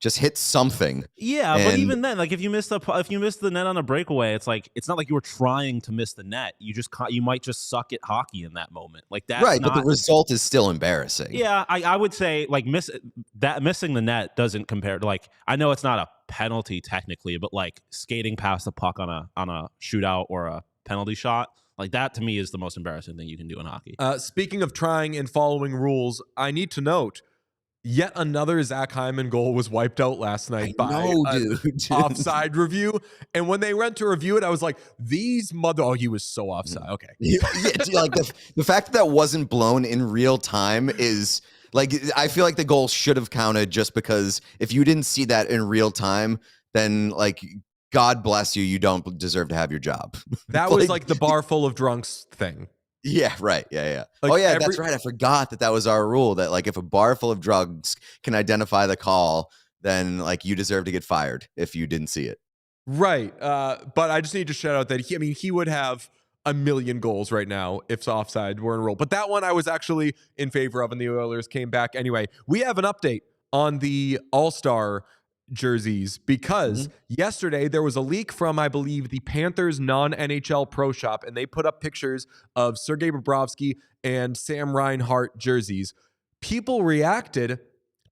Just hit something. Yeah, but even then, like if you miss the net on a breakaway, it's like it's not like you were trying to miss the net. You might just suck at hockey in that moment. Like that's right, but the result is still embarrassing. Yeah, I would say like missing the net doesn't compare to like I know it's not a penalty technically, but like skating past the puck on a shootout or a penalty shot. Like that to me is the most embarrassing thing you can do in hockey. Speaking of trying and following rules, I need to note yet another Zach Hyman goal was wiped out last night by offside review. And when they went to review it, I was like, he was so offside. Okay. Yeah, like the fact that wasn't blown in real time is like, I feel like the goal should have counted, just because if you didn't see that in real time, then like, God bless you. You don't deserve to have your job. That was like the bar full of drunks thing. Yeah, right. Yeah. Like That's right. I forgot that was our rule, that like if a bar full of drugs can identify the call, then like you deserve to get fired if you didn't see it. Right. But I just need to shout out that he would have a million goals right now if offside were in rule. But that one I was actually in favor of, and the Oilers came back. Anyway, we have an update on the All-Star jerseys because yesterday there was a leak from, I believe, the Panthers non-NHL pro shop, and they put up pictures of Sergei Bobrovsky and Sam Reinhart jerseys. People reacted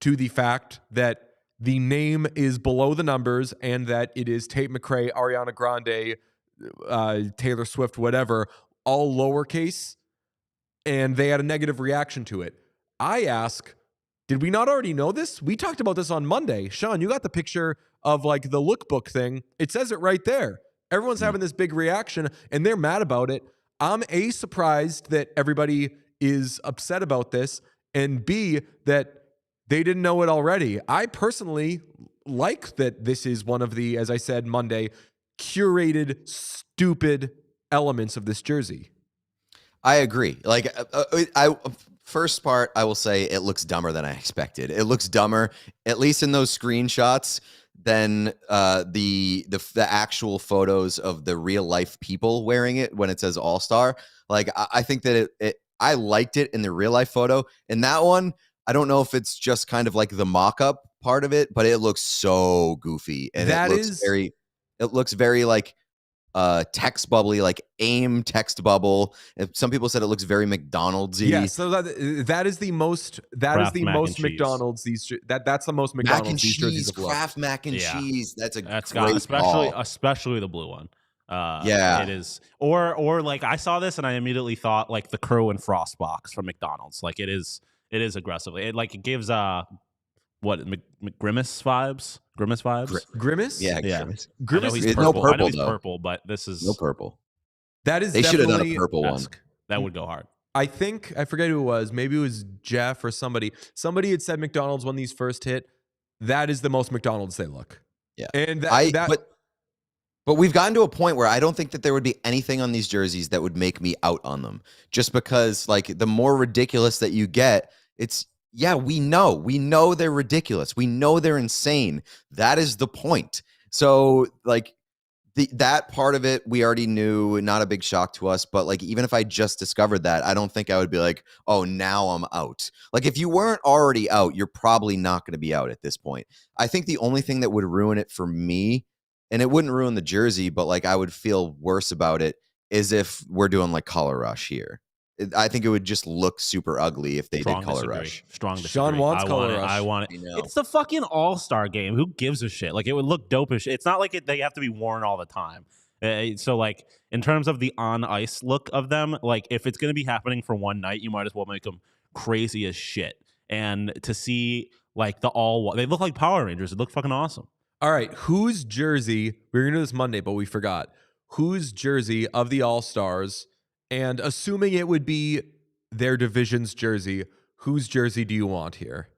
to the fact that the name is below the numbers and that it is Tate McRae, Ariana Grande, Taylor Swift, whatever, all lowercase, and they had a negative reaction to it. I ask, Did we not already know this? We talked about this on Monday. Sean, you got the picture of like the lookbook thing. It says it right there. Everyone's having this big reaction and they're mad about it. I'm A, surprised that everybody is upset about this, and B, that they didn't know it already. I personally like that this is one of the, as I said Monday, curated, stupid elements of this jersey. I agree. Like, first part, I will say it looks dumber than I expected. It looks dumber, at least in those screenshots, than the actual photos of the real life people wearing it when it says All-Star. Like, I think that I liked it in the real life photo. In that one, I don't know if it's just kind of like the mock-up part of it, but it looks so goofy. And it looks very like text bubbly, like AIM text bubble. Some people said it looks very McDonald's-y. Yeah, so that is the most McDonald's that's the most McDonald's these jerseys have looked. Kraft mac and cheese. That's especially the blue one. Yeah, it is. Or like I saw this and I immediately thought like the Crow and Frost box from McDonald's. Like it is aggressively. It gives Grimace vibes. Grimace vibes. Grimace? Yeah. Grimace. He's purple. No purple, I know he's though. purple, but this is no purple. That is they should have done a definitely purple one. That would go hard. I forget who it was. Maybe it was Jeff or somebody. Somebody had said McDonald's when these first hit. That is the most McDonald's they look. Yeah. And but we've gotten to a point where I don't think that there would be anything on these jerseys that would make me out on them. Just because, like, the more ridiculous that you get, we know they're ridiculous. We know they're insane. That is the point. So, like, that part of it, we already knew, not a big shock to us. But, like, even if I just discovered that, I don't think I would be like, oh, now I'm out. Like, if you weren't already out, you're probably not going to be out at this point. I think the only thing that would ruin it for me, and it wouldn't ruin the jersey, but like I would feel worse about it, is if we're doing like color rush here. I think it would just look super ugly if they did color rush. Strong disagree. Sean wants color rush. I want it. It's the fucking All-Star game. Who gives a shit? Like, it would look dope-ish. It's not like they have to be worn all the time. So, like, in terms of the on-ice look of them, like, if it's going to be happening for one night, you might as well make them crazy as shit. And to see, like, they look like Power Rangers. It looked fucking awesome. All right, whose jersey, we were going to do this Monday, but we forgot. Whose jersey of the All-Stars, and assuming it would be their division's jersey, whose jersey do you want here?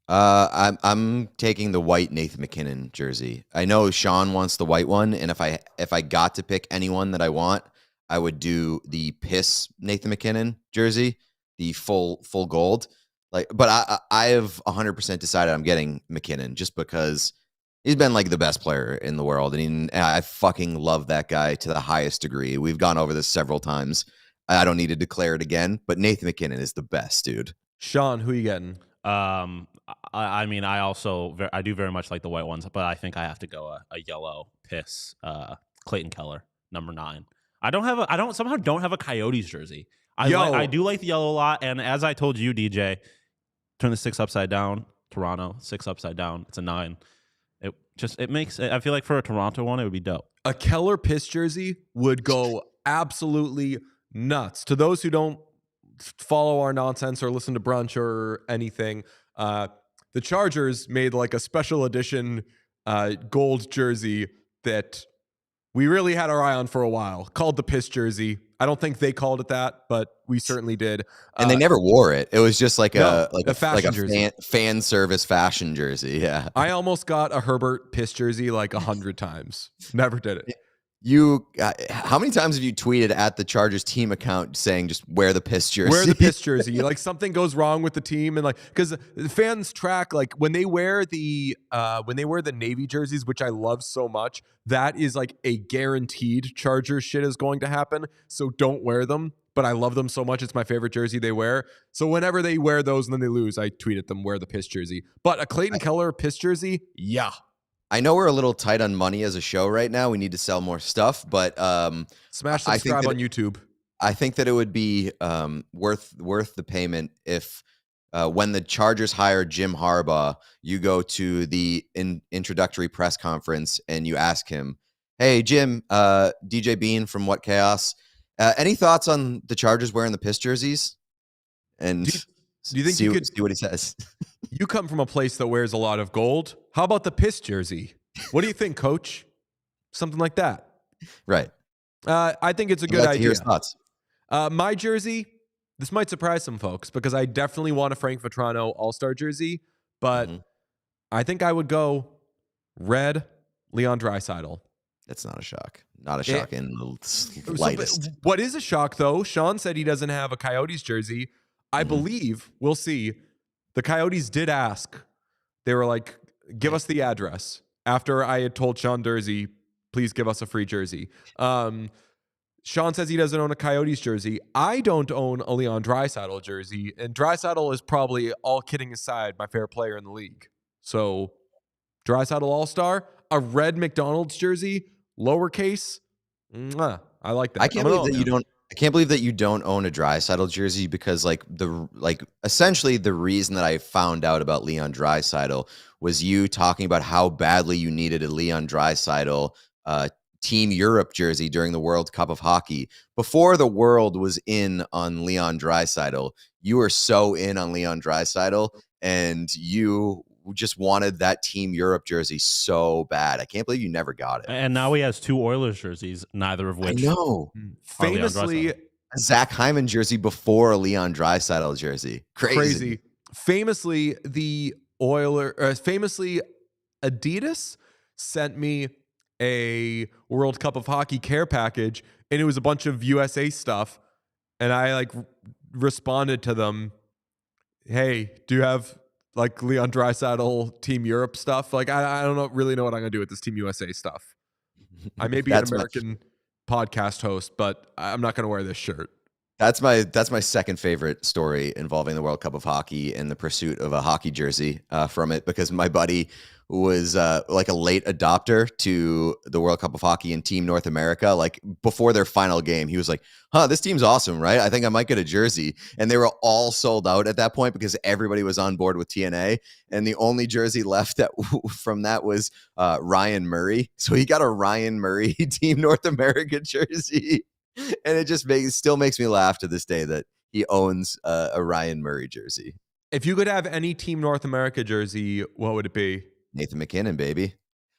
I'm taking the white Nathan MacKinnon jersey. I know Sean wants the white one, and if I got to pick anyone that I want, I would do the piss Nathan MacKinnon jersey, the full gold. Like, but I have 100% decided I'm getting McKinnon just because he's been like the best player in the world, and I fucking love that guy to the highest degree. We've gone over this several times. I don't need to declare it again, but Nathan MacKinnon is the best, dude. Sean, who you getting? I mean, I do very much like the white ones, but I think I have to go a yellow piss. Clayton Keller, number 9. I don't have a Coyotes jersey. I do like the yellow a lot, and as I told you, DJ, turn the 6 upside down. Toronto 6 upside down. It's a 9. It makes. I feel like for a Toronto one, it would be dope. A Keller piss jersey would go absolutely nuts. To those who don't follow our nonsense or listen to brunch or anything, the Chargers made like a special edition gold jersey that we really had our eye on for a while, called the piss jersey. I don't think they called it that, but we certainly did. And they never wore it. It was just like a fashion jersey. Fan service fashion jersey. Yeah. I almost got a Herbert piss jersey like 100 times. Never did it. How many times have you tweeted at the Chargers team account saying just wear the piss jersey? Wear the piss jersey. Like something goes wrong with the team, and like because the fans track like when they wear the Navy jerseys, which I love so much. That is like a guaranteed Chargers shit is going to happen. So don't wear them. But I love them so much. It's my favorite jersey they wear. So whenever they wear those and then they lose, I tweet at them, wear the piss jersey. But a Clayton Keller piss jersey, yeah. I know we're a little tight on money as a show right now. We need to sell more stuff, but smash subscribe on YouTube. I think that it would be worth the payment if when the Chargers hire Jim Harbaugh, you go to the introductory press conference and you ask him, "Hey Jim, DJ Bean from What Chaos, any thoughts on the Chargers wearing the piss jerseys?" And Do you think see, you could see what he says? You come from a place that wears a lot of gold. How about the piss jersey? What do you think, coach? Something like that. Right. I think it's a I'd good like to hear his idea. thoughts. My jersey, this might surprise some folks because I definitely want a Frank Vetrano All-Star jersey, but I think I would go red Leon Draisaitl. That's not a shock. Not a shock in the slightest. What is a shock, though? Sean said he doesn't have a Coyotes jersey. I believe, we'll see, the Coyotes did ask. They were like, give us the address. After I had told Sean Dursey, please give us a free jersey. Sean says he doesn't own a Coyotes jersey. I don't own a Leon Draisaitl jersey. And Draisaitl is probably, all kidding aside, my favorite player in the league. So, Draisaitl All-Star, a red McDonald's jersey, lowercase. I like that. I can't believe that you don't own a Draisaitl jersey because essentially the reason that I found out about Leon Draisaitl was you talking about how badly you needed a Leon Draisaitl Team Europe jersey during the World Cup of Hockey. Before the world was in on Leon Draisaitl, you were so in on Leon Draisaitl and you just wanted that Team Europe jersey so bad. I can't believe you never got it. And now he has 2 Oilers jerseys, neither of which. I know. Famously, A Zach Hyman jersey before a Leon Draisaitl jersey. Crazy. Famously, famously, Adidas sent me a World Cup of Hockey care package, and it was a bunch of USA stuff. And I responded to them, "Hey, do you have Leon Draisaitl Team Europe stuff?" I don't really know what I'm gonna do with this Team USA stuff. I may be an American podcast host, but I'm not gonna wear this shirt. That's my second favorite story involving the World Cup of Hockey and the pursuit of a hockey jersey from it, because my buddy was a late adopter to the World Cup of Hockey and Team North America. Before their final game, he was like, this team's awesome, right? I think I might get a jersey. And they were all sold out at that point because everybody was on board with TNA. And the only jersey left from that was Ryan Murray. So he got a Ryan Murray Team North America jersey. And it just still makes me laugh to this day that he owns a Ryan Murray jersey. If you could have any Team North America jersey, what would it be? Nathan McKinnon, baby.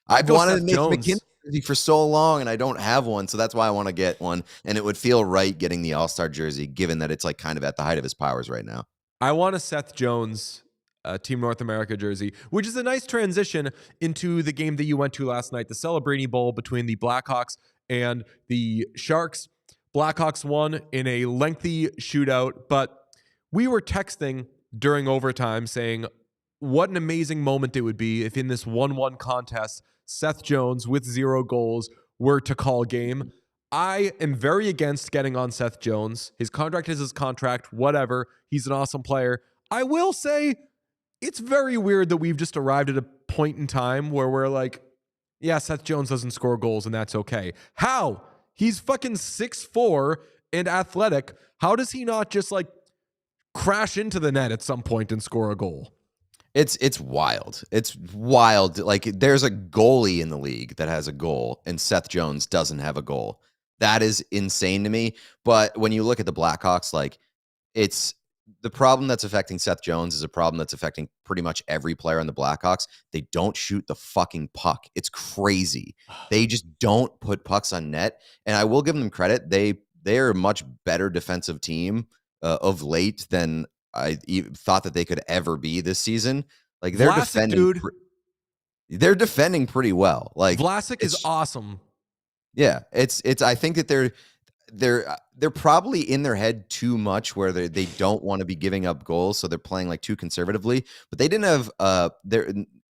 I've wanted a Nathan McKinnon jersey for so long, and I don't have one, so that's why I want to get one. And it would feel right getting the All-Star jersey, given that it's kind of at the height of his powers right now. I want a Seth Jones Team North America jersey, which is a nice transition into the game that you went to last night, the Celebrini Bowl between the Blackhawks and the Sharks. Blackhawks won in a lengthy shootout, but we were texting during overtime saying what an amazing moment it would be if in this 1-1 contest, Seth Jones with 0 goals were to call game. I am very against getting on Seth Jones. His contract is his contract, whatever. He's an awesome player. I will say it's very weird that we've just arrived at a point in time where we're like, yeah, Seth Jones doesn't score goals and that's okay. How? He's fucking 6'4" and athletic. How does he not just crash into the net at some point and score a goal? It's wild. It's wild. There's a goalie in the league that has a goal and Seth Jones doesn't have a goal. That is insane to me. But when you look at the Blackhawks, it's the problem that's affecting Seth Jones is a problem that's affecting pretty much every player on the Blackhawks. They don't shoot the fucking puck. It's crazy. They just don't put pucks on net. And I will give them credit. They are a much better defensive team of late than I thought that they could ever be this season. They're Vlasic, defending, dude. They're defending pretty well. Vlasic is awesome. Yeah, it's. I think that they're probably in their head too much where they don't want to be giving up goals, so they're playing too conservatively. But they didn't have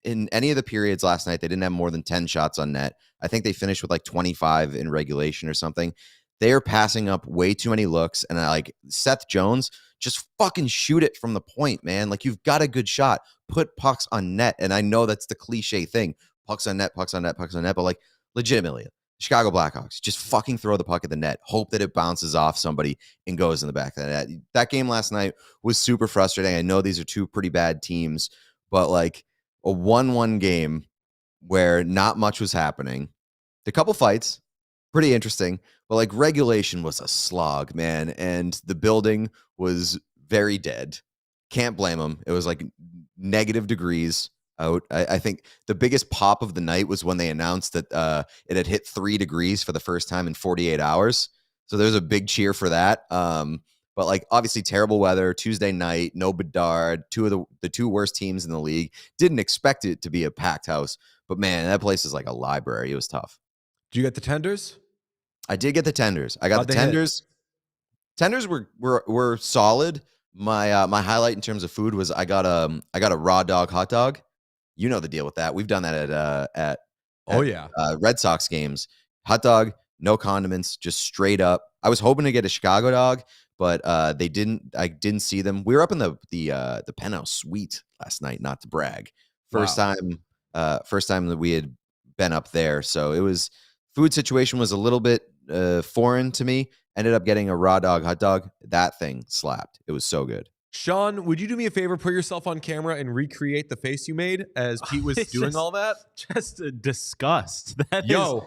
in any of the periods last night. They didn't have more than 10 shots on net. I think they finished with 25 in regulation or something. They are passing up way too many looks, and Seth Jones, just fucking shoot it from the point, man. You've got a good shot. Put pucks on net. And I know that's the cliche thing. Pucks on net, pucks on net, pucks on net. But legitimately, Chicago Blackhawks, just fucking throw the puck at the net. Hope that it bounces off somebody and goes in the back of the net. That game last night was super frustrating. I know these are two pretty bad teams, but a 1-1 game where not much was happening. A couple fights, pretty interesting. But regulation was a slog, man. And the building was very dead. Can't blame them. It was like negative degrees out. I think the biggest pop of the night was when they announced that it had hit 3 degrees for the first time in 48 hours. So there's a big cheer for that. But like obviously terrible weather, Tuesday night, no Bedard, two of the two worst teams in the league. Didn't expect it to be a packed house, but man, that place is like a library. It was tough. Did you get the tenders? I did get the tenders. I got How'd the they hit? tenders. Tenders were solid. My highlight in terms of food was I got a raw dog hot dog. You know the deal with that. We've done that at Oh yeah. Red Sox games. Hot dog, no condiments, just straight up. I was hoping to get a Chicago dog, but they didn't. I didn't see them. We were up in the penthouse suite last night. Not to brag. First time that we had been up there. So it was food situation was a little bit foreign to me. Ended up getting a raw dog hot dog. That thing slapped. It was so good. Sean, would you do me a favor? Put yourself on camera and recreate the face you made as Pete was It's doing just- all that. Just a disgust. That Yo, is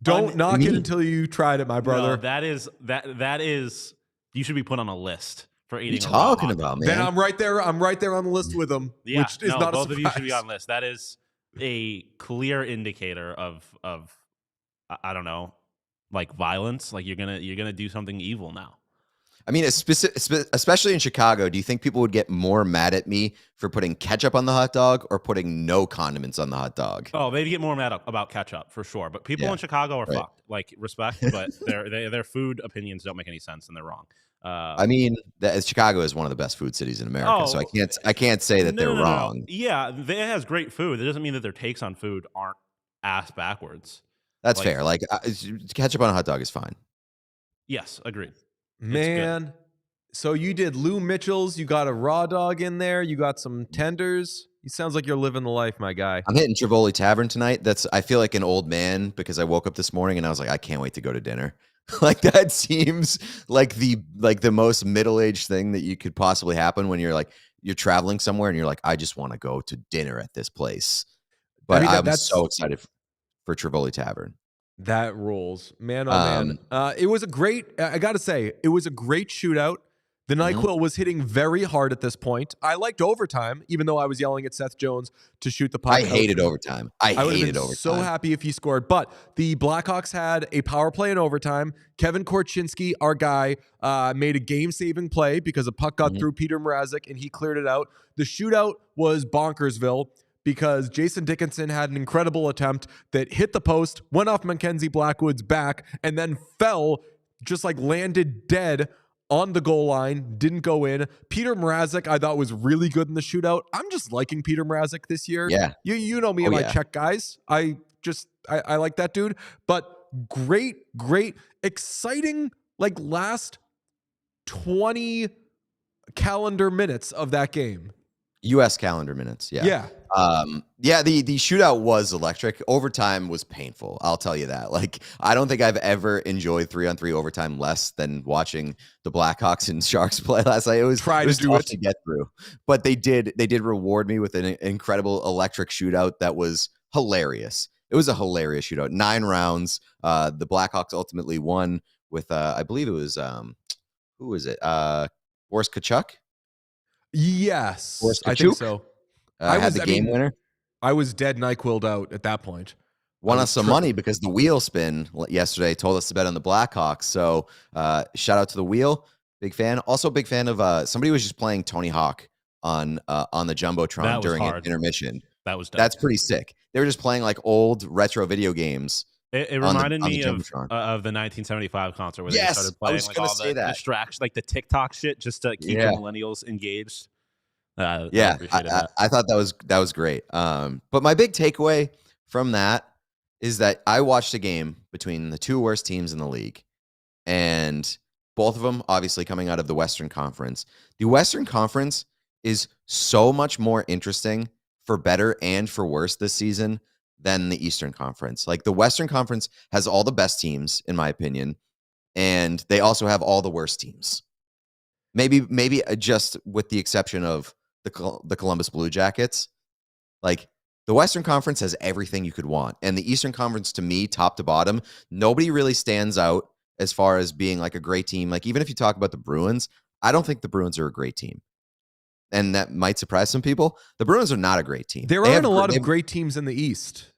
don't knock it mean. until you tried it, my brother. No, that is you should be put on a list for What are eating. you a raw talking hot about, dog. man? Then I'm right there. I'm right there on the list with them, Yeah, which is no, not a both surprise. of you should be on list. That is a clear indicator of I don't know, like violence. Like you're gonna do something evil now. I mean, especially in Chicago, do you think people would get more mad at me for putting ketchup on the hot dog or putting no condiments on the hot dog? Oh, they'd get more mad about ketchup for sure. But people Yeah, in Chicago are right. fucked. Like respect, but their food opinions don't make any sense and they're wrong. I mean, Chicago is one of the best food cities in America, so I can't say that they're No. wrong. Yeah, it has great food. It doesn't mean that their takes on food aren't ass backwards. That's Like- fair. Like ketchup on a hot dog is fine. Yes, agreed. Man, so you did Lou Mitchell's. You got a raw dog in there. You got some tenders. You sounds like you're living the life, my guy. I'm hitting Trivoli Tavern tonight. I feel like an old man because I woke up this morning and I was like, I can't wait to go to dinner. Like that seems like the most middle-aged thing that you could possibly happen when you're traveling somewhere and you're like, I just want to go to dinner at this place. But I'm that's so excited for Trivoli Tavern. That rules, man. Oh man, it was a great. I gotta say, it was a great shootout. The NyQuil was hitting very hard at this point. I liked overtime, even though I was yelling at Seth Jones to shoot the puck. I hated overtime. I would have hated been overtime. so happy if he scored. But the Blackhawks had a power play in overtime. Kevin Korchinski, our guy, made a game-saving play because a puck got through Peter Mrazek and he cleared it out. The shootout was bonkersville because Jason Dickinson had an incredible attempt that hit the post, went off Mackenzie Blackwood's back, and then fell, just like landed dead on the goal line, didn't go in. Peter Mrazek, I thought, was really good in the shootout. I'm just liking Peter Mrazek this year. Yeah. You know me and my Czech guys. I like that dude. But great, exciting, like last 20 calendar minutes of that game. U.S. calendar minutes. Yeah. Yeah. The shootout was electric. Overtime was painful. I'll tell you that. Like, I don't think I've ever enjoyed 3-on-3 overtime less than watching the Blackhawks and Sharks play last night. It was tough to get through, but they did reward me with an incredible electric shootout that was hilarious. It was a hilarious shootout. 9 rounds. The Blackhawks ultimately won with, I believe it was, who was it? Boris Tkachuk? Yes, Boris I think Tkachuk? so. Had the game winner. I was dead NyQuil'd out at that point. Won us some money because the wheel spin yesterday told us to bet on the Blackhawks. So shout out to the wheel. Big fan. Also big fan of somebody was just playing Tony Hawk on the Jumbotron during an intermission. That's pretty sick. They were just playing like old retro video games. It reminded me of Jumbotron. Of the 1975 concert where they Yes, started I playing was like gonna all say the that. distractions, like the TikTok shit, just to keep the millennials engaged. I appreciated that. I thought that was great. But my big takeaway from that is that I watched a game between the two worst teams in the league, and both of them obviously coming out of the Western Conference. The Western Conference is so much more interesting for better and for worse this season than the Eastern Conference. Like the Western Conference has all the best teams, in my opinion, and they also have all the worst teams. Maybe just with the exception of the Columbus Blue Jackets. Like the Western Conference has everything you could want, and the Eastern Conference, to me, top to bottom, nobody really stands out as far as being like a great team. Like even if you talk about the Bruins, I don't think the Bruins are a great team. and that might surprise some people, the Bruins are not a great team. There aren't a lot of great teams in the East.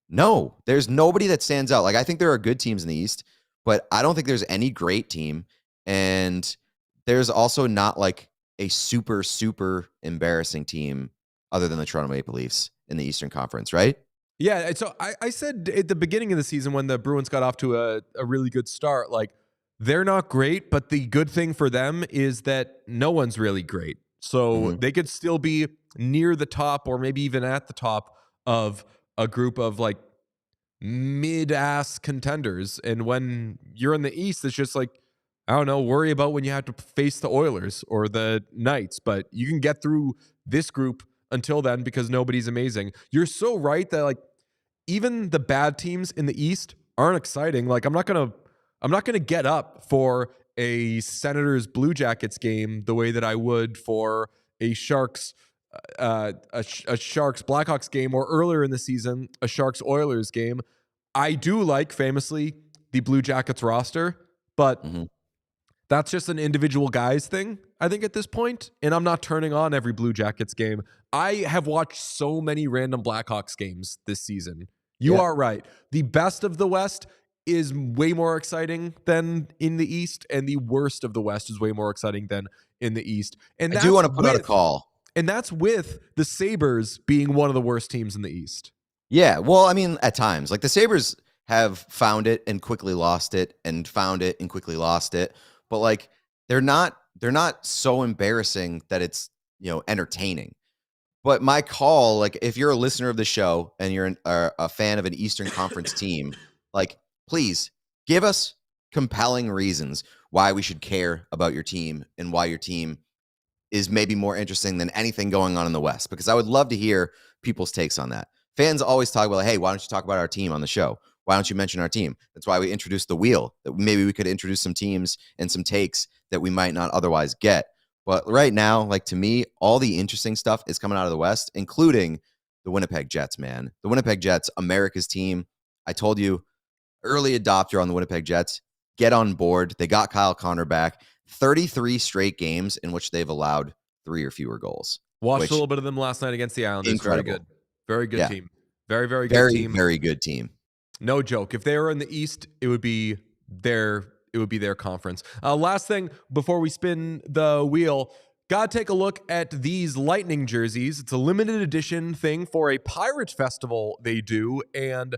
No, there's nobody that stands out. Like, I think there are good teams in the East, but I don't think there's any great team. And there's also not like a super, super embarrassing team other than the Toronto Maple Leafs in the Eastern Conference, right? Yeah, so I said at the beginning of the season when the Bruins got off to a really good start, like, they're not great, but the good thing for them is that no one's really great. So they could still be near the top or maybe even at the top of a group of like mid-ass contenders. And when you're in the East, it's just like, I don't know, worry about when you have to face the Oilers or the Knights, but you can get through this group until then because nobody's amazing. You're so right that like even the bad teams in the East aren't exciting. Like I'm not gonna get up for a Senators Blue Jackets game the way that I would for a Sharks Blackhawks game, or earlier in the season a Sharks Oilers game. I do like, famously, the Blue Jackets roster, but that's just an individual guys thing, I think, at this point. And I'm not turning on every Blue Jackets game. I have watched so many random Blackhawks games this season. You are right. The best of the West is way more exciting than in the East, and the worst of the West is way more exciting than in the East. And I do want to put out a call. And that's with the Sabres being one of the worst teams in the East. Yeah, well, I mean, at times. Like, the Sabres have found it and quickly lost it, and found it and quickly lost it. But like, they're not so embarrassing that it's, entertaining. But my call, like, if you're a listener of the show and you're a fan of an Eastern Conference team, like, please give us compelling reasons why we should care about your team and why your team is maybe more interesting than anything going on in the West, because I would love to hear people's takes on that. Fans always talk about, hey, why don't you talk about our team on the show? Why don't you mention our team? That's why we introduced the wheel, that maybe we could introduce some teams and some takes that we might not otherwise get. But right now, like, to me, all the interesting stuff is coming out of the West, including the Winnipeg Jets, man. The Winnipeg Jets, America's team. I told you, early adopter on the Winnipeg Jets. Get on board. They got Kyle Connor back. 33 straight games in which they've allowed 3 or fewer goals. Watched a little bit of them last night against the Islanders. Incredible. Very good team. Very, very good team. Very good team. No joke. If they were in the East, it would be their conference. Last thing before we spin the wheel, gotta take a look at these Lightning jerseys. It's a limited edition thing for a Pirate Festival they do, and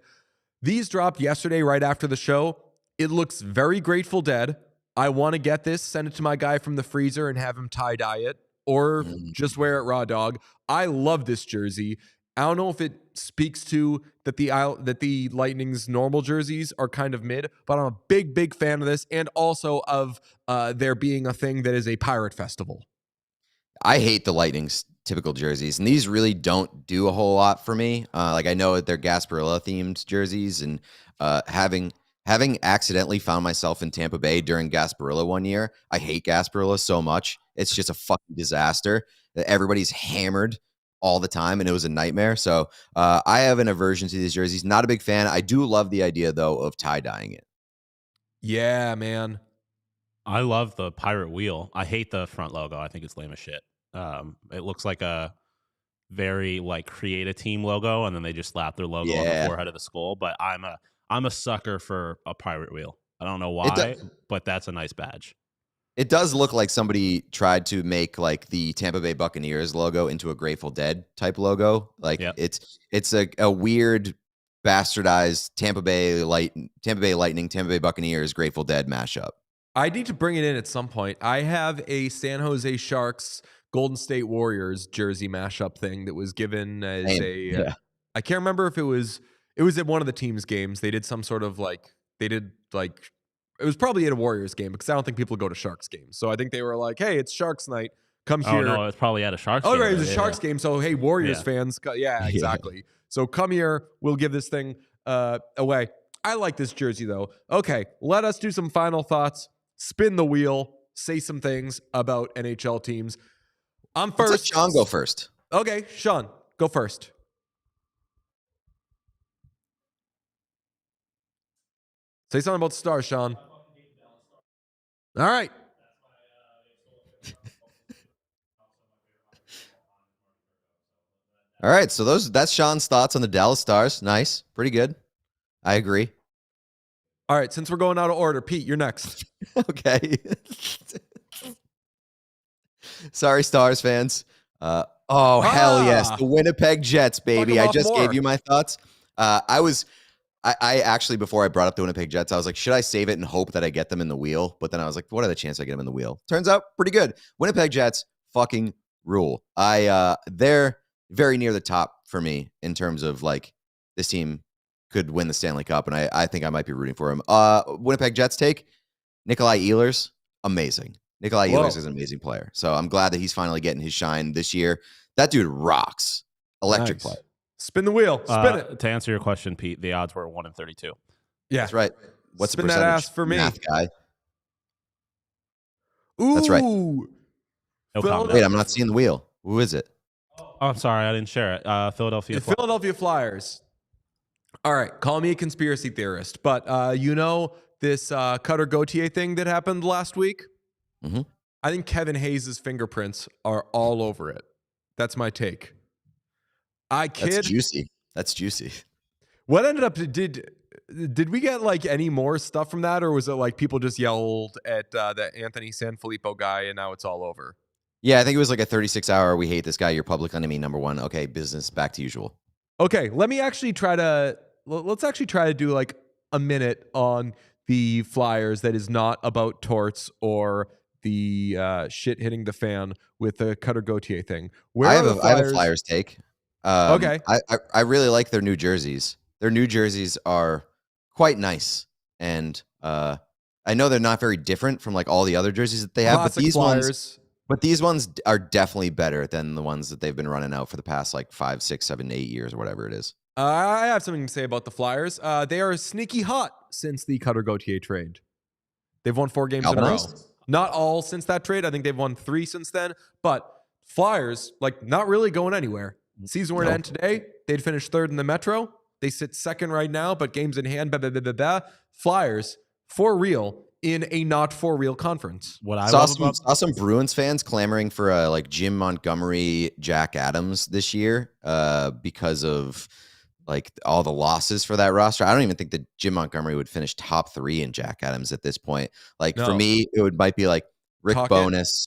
these dropped yesterday right after the show. It looks very Grateful Dead. I want to get this, send it to my guy from the freezer and have him tie-dye it, or just wear it raw dog. I love this jersey. I don't know if it speaks to that the Lightning's normal jerseys are kind of mid, but I'm a big, big fan of this, and also of there being a thing that is a Pirate Festival. I hate the Lightning's typical jerseys, and these really don't do a whole lot for me. Like, I know that they're Gasparilla themed jerseys, and having accidentally found myself in Tampa Bay during Gasparilla one year, I hate Gasparilla so much. It's just a fucking disaster that everybody's hammered all the time, and it was a nightmare. So I have an aversion to these jerseys. Not a big fan. I do love the idea, though, of tie-dyeing it. Yeah, man. I love the pirate wheel. I hate the front logo. I think it's lame as shit. It looks like a very create a team logo, and then they just slap their logo on the forehead of the skull. But I'm a sucker for a pirate wheel. I don't know why, but that's a nice badge. It does look like somebody tried to make the Tampa Bay Buccaneers logo into a Grateful Dead type logo. It's a weird bastardized Tampa Bay Lightning, Tampa Bay Buccaneers Grateful Dead mashup. I need to bring it in at some point. I have a San Jose Sharks Golden State Warriors jersey mashup thing that was given as I can't remember if it was at one of the team's games. They did some sort of it was probably at a Warriors game, because I don't think people go to Sharks games. So I think they were like, hey, it's Sharks night. Come here. Oh, no, it's probably at a Sharks game. Oh, right, it was a Sharks game. So, hey, Warriors fans. Yeah, exactly. So come here. We'll give this thing away. I like this jersey, though. Okay, let us do some final thoughts. Spin the wheel. Say some things about NHL teams. I'm first. Let's let Sean go first. Okay, Sean, go first. Say something about the Stars, Sean. All right. All right, so that's Sean's thoughts on the Dallas Stars. Nice, pretty good. I agree. All right, since we're going out of order, Pete, you're next. Okay. Sorry, Stars fans. Hell yes, the Winnipeg Jets, baby. I just gave you my thoughts. I actually, before I brought up the Winnipeg Jets, I was like, should I save it and hope that I get them in the wheel? But then I was like, what are the chances I get them in the wheel? Turns out pretty good. Winnipeg Jets fucking rule. They're very near the top for me in terms of like this team could win the Stanley Cup, and I think I might be rooting for him. Winnipeg Jets take Nikolai Ehlers, amazing. Nikolai Ehlers is an amazing player, so I'm glad that he's finally getting his shine this year. That dude rocks. Electric player. Spin the wheel. Spin it. To answer your question, Pete, the odds were 1 in 32. Yeah, that's right. What's Spin the percentage? that ass for me, math guy? Ooh, that's right. No comment. Wait, I'm not seeing the wheel. Who is it? Oh, I'm sorry, I didn't share it. Philadelphia. Philadelphia Flyers. All right, call me a conspiracy theorist, but you know this Cutter Gauthier thing that happened last week? Mm-hmm. I think Kevin Hayes' fingerprints are all over it. That's my take. That's juicy. That's juicy. What ended up, did we get like any more stuff from that, or was it like people just yelled at the Anthony Sanfilippo guy and now it's all over? Yeah, I think it was like a 36-hour, we hate this guy, you're public enemy number one. Okay, business back to usual. Okay, let's actually try to do like a minute on the Flyers that is not about torts or the shit hitting the fan with the Cutter Gauthier thing. I have a Flyers take. Okay. I really like their new jerseys. Their new jerseys are quite nice. And I know they're not very different from like all the other jerseys that they have, but these ones are definitely better than the ones that they've been running out for the past like 5, 6, 7, 8 years or whatever it is. I have something to say about the Flyers. They are sneaky hot since the Cutter Gauthier trade. They've won 4 games in a row. Not all since that trade. I think they've won 3 since then. But Flyers, like, not really going anywhere. Season were to end today. They'd finish 3rd in the Metro. They sit 2nd right now, but games in hand. Flyers, for real, in a not for real conference. What I saw some Bruins fans clamoring for like Jim Montgomery, Jack Adams this year because of like all the losses for that roster. I don't even think that Jim Montgomery would finish top 3 in Jack Adams at this point. Like for me, might be like Rick Bowness,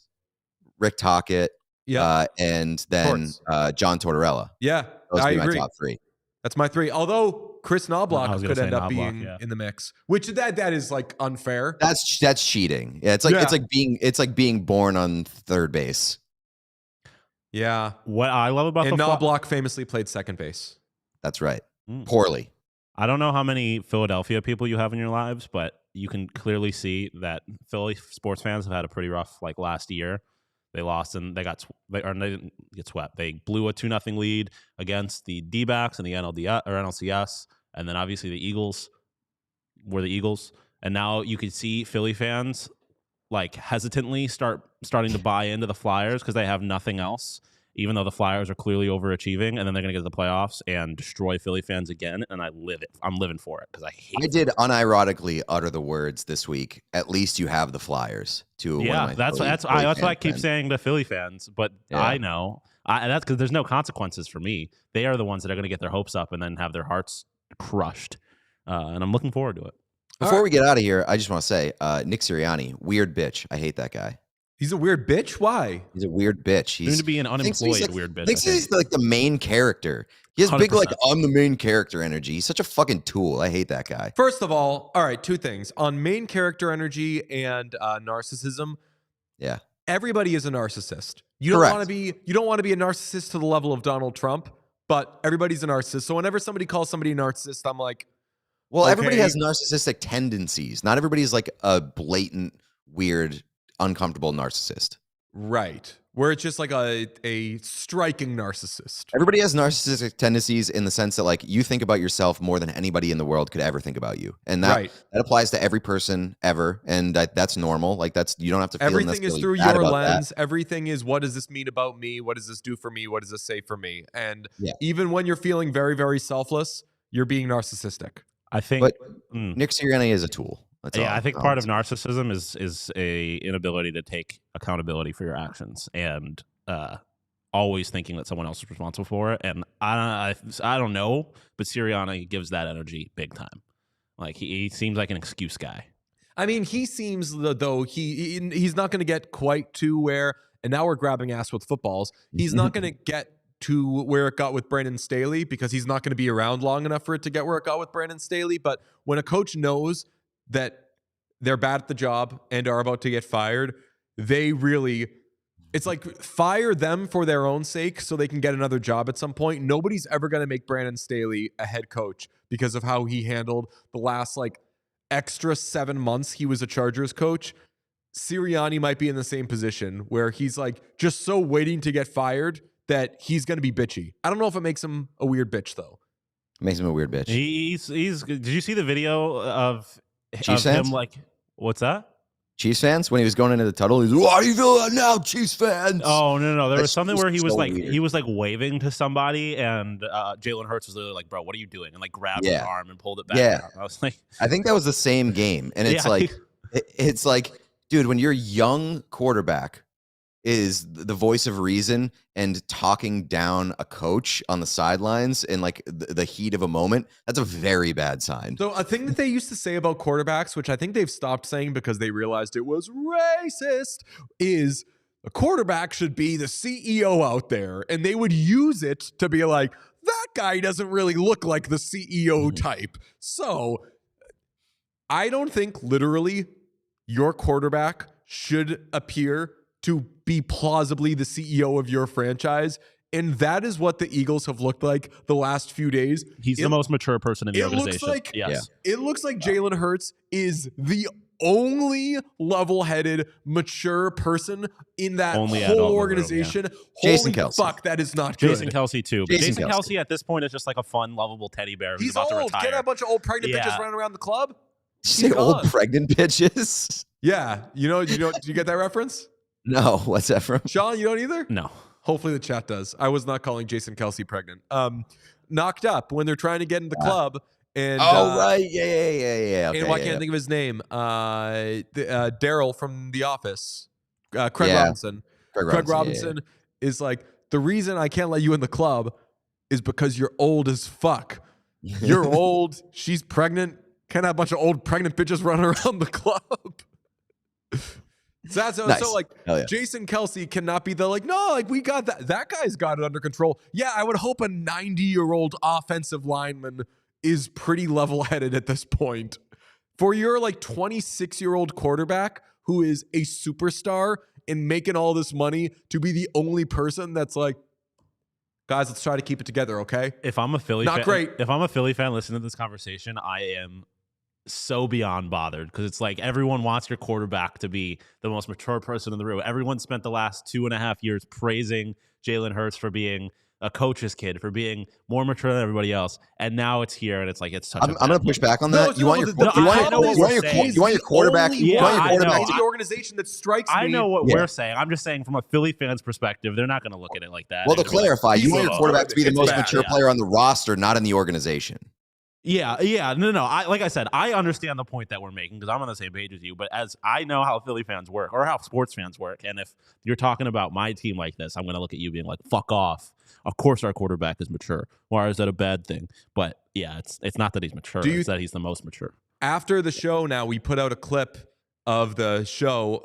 Rick Tocchet, and then John Tortorella. Yeah, those I would be agree. my top 3. That's my 3. Although Chris Knobloch could end up being in the mix, which that is like unfair. That's cheating. Yeah, it's like being born on third base. Yeah. What I love about Knobloch famously played second base. That's right. Poorly. I don't know how many Philadelphia people you have in your lives, but you can clearly see that Philly sports fans have had a pretty rough like last year. They lost and they didn't get swept. They blew a 2-0 lead against the D-backs and the NLCS, and then obviously the Eagles were the Eagles. And now you can see Philly fans like hesitantly starting to buy into the Flyers because they have nothing else, even though the Flyers are clearly overachieving, and then they're going to get to the playoffs and destroy Philly fans again, and I'm living for it because I hate it. I did unironically utter the words this week, at least you have the Flyers. That's what I keep saying to Philly fans, but I know. That's because there's no consequences for me. They are the ones that are going to get their hopes up and then have their hearts crushed, and I'm looking forward to it. Before we get out of here, I just want to say, Nick Sirianni, weird bitch. I hate that guy. He's a weird bitch? Why? He's a weird bitch. He's soon to be an unemployed weird bitch. Thinks he's like the main character. He has 100%. Big, like, I'm the main character energy. He's such a fucking tool. I hate that guy. First of all right, 2 things. On main character energy and narcissism, yeah. Everybody is a narcissist. You don't want to be a narcissist to the level of Donald Trump, but everybody's a narcissist. So whenever somebody calls somebody a narcissist, I'm like, well, everybody has narcissistic tendencies. Not everybody's like a blatant, weird, uncomfortable narcissist. Right. Where it's just like a striking narcissist. Everybody has narcissistic tendencies in the sense that like you think about yourself more than anybody in the world could ever think about you. And that applies to every person ever. And that's normal. Like you don't have to feel everything is through your lens. Everything is, what does this mean about me? What does this do for me? What does this say for me? And even when you're feeling very, very selfless, you're being narcissistic. I think Nick Sirianni is a tool. I think part of narcissism is a inability to take accountability for your actions, and always thinking that someone else is responsible for it. And I don't know, but Sirianni gives that energy big time. Like he seems like an excuse guy. I mean, he seems though he's not going to get quite to where, and now we're grabbing ass with footballs. He's not going to get to where it got with Brandon Staley because he's not going to be around long enough for it to get where it got with Brandon Staley. But when a coach knows that they're bad at the job and are about to get fired, it's like fire them for their own sake so they can get another job at some point. Nobody's ever going to make Brandon Staley a head coach because of how he handled the last extra 7 months he was a Chargers coach. Sirianni might be in the same position where he's just so waiting to get fired that he's going to be bitchy. I don't know if it makes him a weird bitch though. Makes him a weird bitch. He's. Did you see the video of Chiefs him? fans? What's that? Chiefs fans, when he was going into the tunnel, he's "How do you feel about now, Chiefs fans?" Oh no, there was something where he was so like weird. he was waving to somebody, and Jalen Hurts was literally like, "Bro, what are you doing?" and grabbed his arm and pulled it back. Yeah. Down. I was like, I think that was the same game, and it's it's like, dude, when your young quarterback is the voice of reason and talking down a coach on the sidelines in the heat of a moment, that's a very bad sign. So a thing that they used to say about quarterbacks, which I think they've stopped saying because they realized it was racist, is a quarterback should be the CEO out there. And they would use it to be like, that guy doesn't really look like the CEO type. So I don't think literally your quarterback should appear to be plausibly the CEO of your franchise. And that is what the Eagles have looked like the last few days. he's the most mature person in the organization. It looks like Jalen Hurts is the only level-headed, mature person in that whole organization. Jason Holy Kelce. fuck, that is not good. Jason Kelce too. But Jason Jason Kelce Kelce at this point is just like a fun, lovable teddy bear who's He's about to old. retire. Get a bunch of old pregnant bitches running around the club. Did you say old pregnant bitches? Yeah, you do you get that reference? No, what's that from? Sean, you don't either? No. Hopefully the chat does. I was not calling Jason Kelce pregnant. Knocked up when they're trying to get in the club. And right. Yeah. Okay, and why can't I think of his name? Daryl from The Office. Craig Robinson. Craig Robinson is like, the reason I can't let you in the club is because you're old as fuck. You're old. She's pregnant. Can't have a bunch of old pregnant bitches running around the club. So Nice. Jason Kelce cannot be we got that. That guy's got it under control. Yeah, I would hope a 90-year-old offensive lineman is pretty level-headed at this point. For your 26-year-old quarterback who is a superstar and making all this money to be the only person that's like, guys, let's try to keep it together, okay? If I'm a Philly If I'm a Philly fan listening to this conversation, I am so beyond bothered because it's like everyone wants your quarterback to be the most mature person in the room. Everyone spent the last 2.5 years praising Jalen Hurts for being a coach's kid, for being more mature than everybody else, and now it's here and it's such. I'm going to push back on that. You want your quarterback? You want the organization that strikes me. I know what we're saying. I'm just saying from a Philly fan's perspective, they're not going to look at it like that. Well, to clarify, you want your quarterback to be the most mature player on the roster, not in the organization. Yeah. No. Like I said, I understand the point that we're making because I'm on the same page as you. But as I know how Philly fans work or how sports fans work, and if you're talking about my team like this, I'm going to look at you being like, "Fuck off." Of course, our quarterback is mature. Why is that a bad thing? But yeah, it's not that he's mature. It's that he's the most mature. After the show, now we put out a clip of the show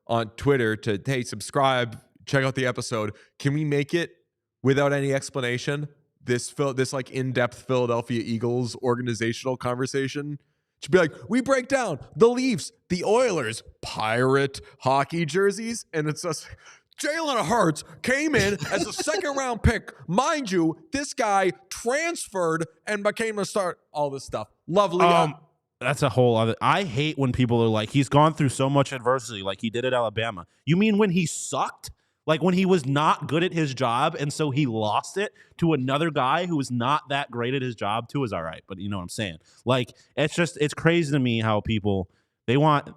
on Twitter to subscribe, check out the episode. Can we make it without any explanation? This in-depth Philadelphia Eagles organizational conversation should be we break down the Leafs, the Oilers, pirate hockey jerseys, and it's just Jalen Hurts came in as a second-round pick. Mind you, this guy transferred and became a start. All this stuff, lovely. That's a whole other. I hate when people are like, he's gone through so much adversity, like he did at Alabama. You mean when he sucked? Like when he was not good at his job and so he lost it to another guy who was not that great at his job too is all right. But you know what I'm saying? It's crazy to me how people, they want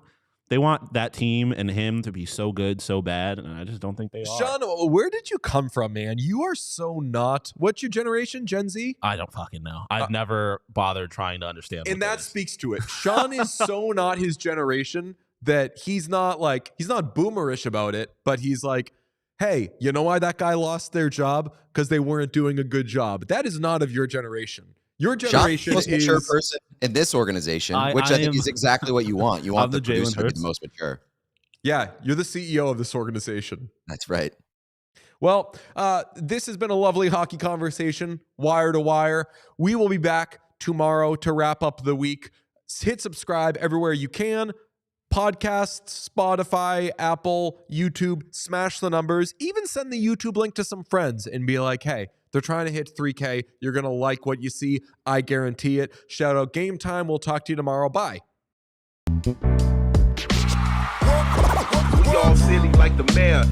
that team and him to be so good, so bad. And I just don't think they are. Sean, where did you come from, man? You are so not. What's your generation, Gen Z? I don't fucking know. I've never bothered trying to understand. And that speaks to it. Sean is so not his generation that he's not boomerish about it, but he's like, hey, you know why that guy lost their job? Because they weren't doing a good job. That is not of your generation. Your generation Sean's the most mature person in this organization, which I think is exactly what you want. You want the producer to be the most mature. Yeah, you're the CEO of this organization. That's right. Well, this has been a lovely hockey conversation, wire to wire. We will be back tomorrow to wrap up the week. Hit subscribe everywhere you can. Podcasts, Spotify, Apple, YouTube, smash the numbers. Even send the YouTube link to some friends and be like, hey, they're trying to hit 3K. You're going to like what you see. I guarantee it. Shout out Game Time. We'll talk to you tomorrow. Bye. We all silly like the mayor.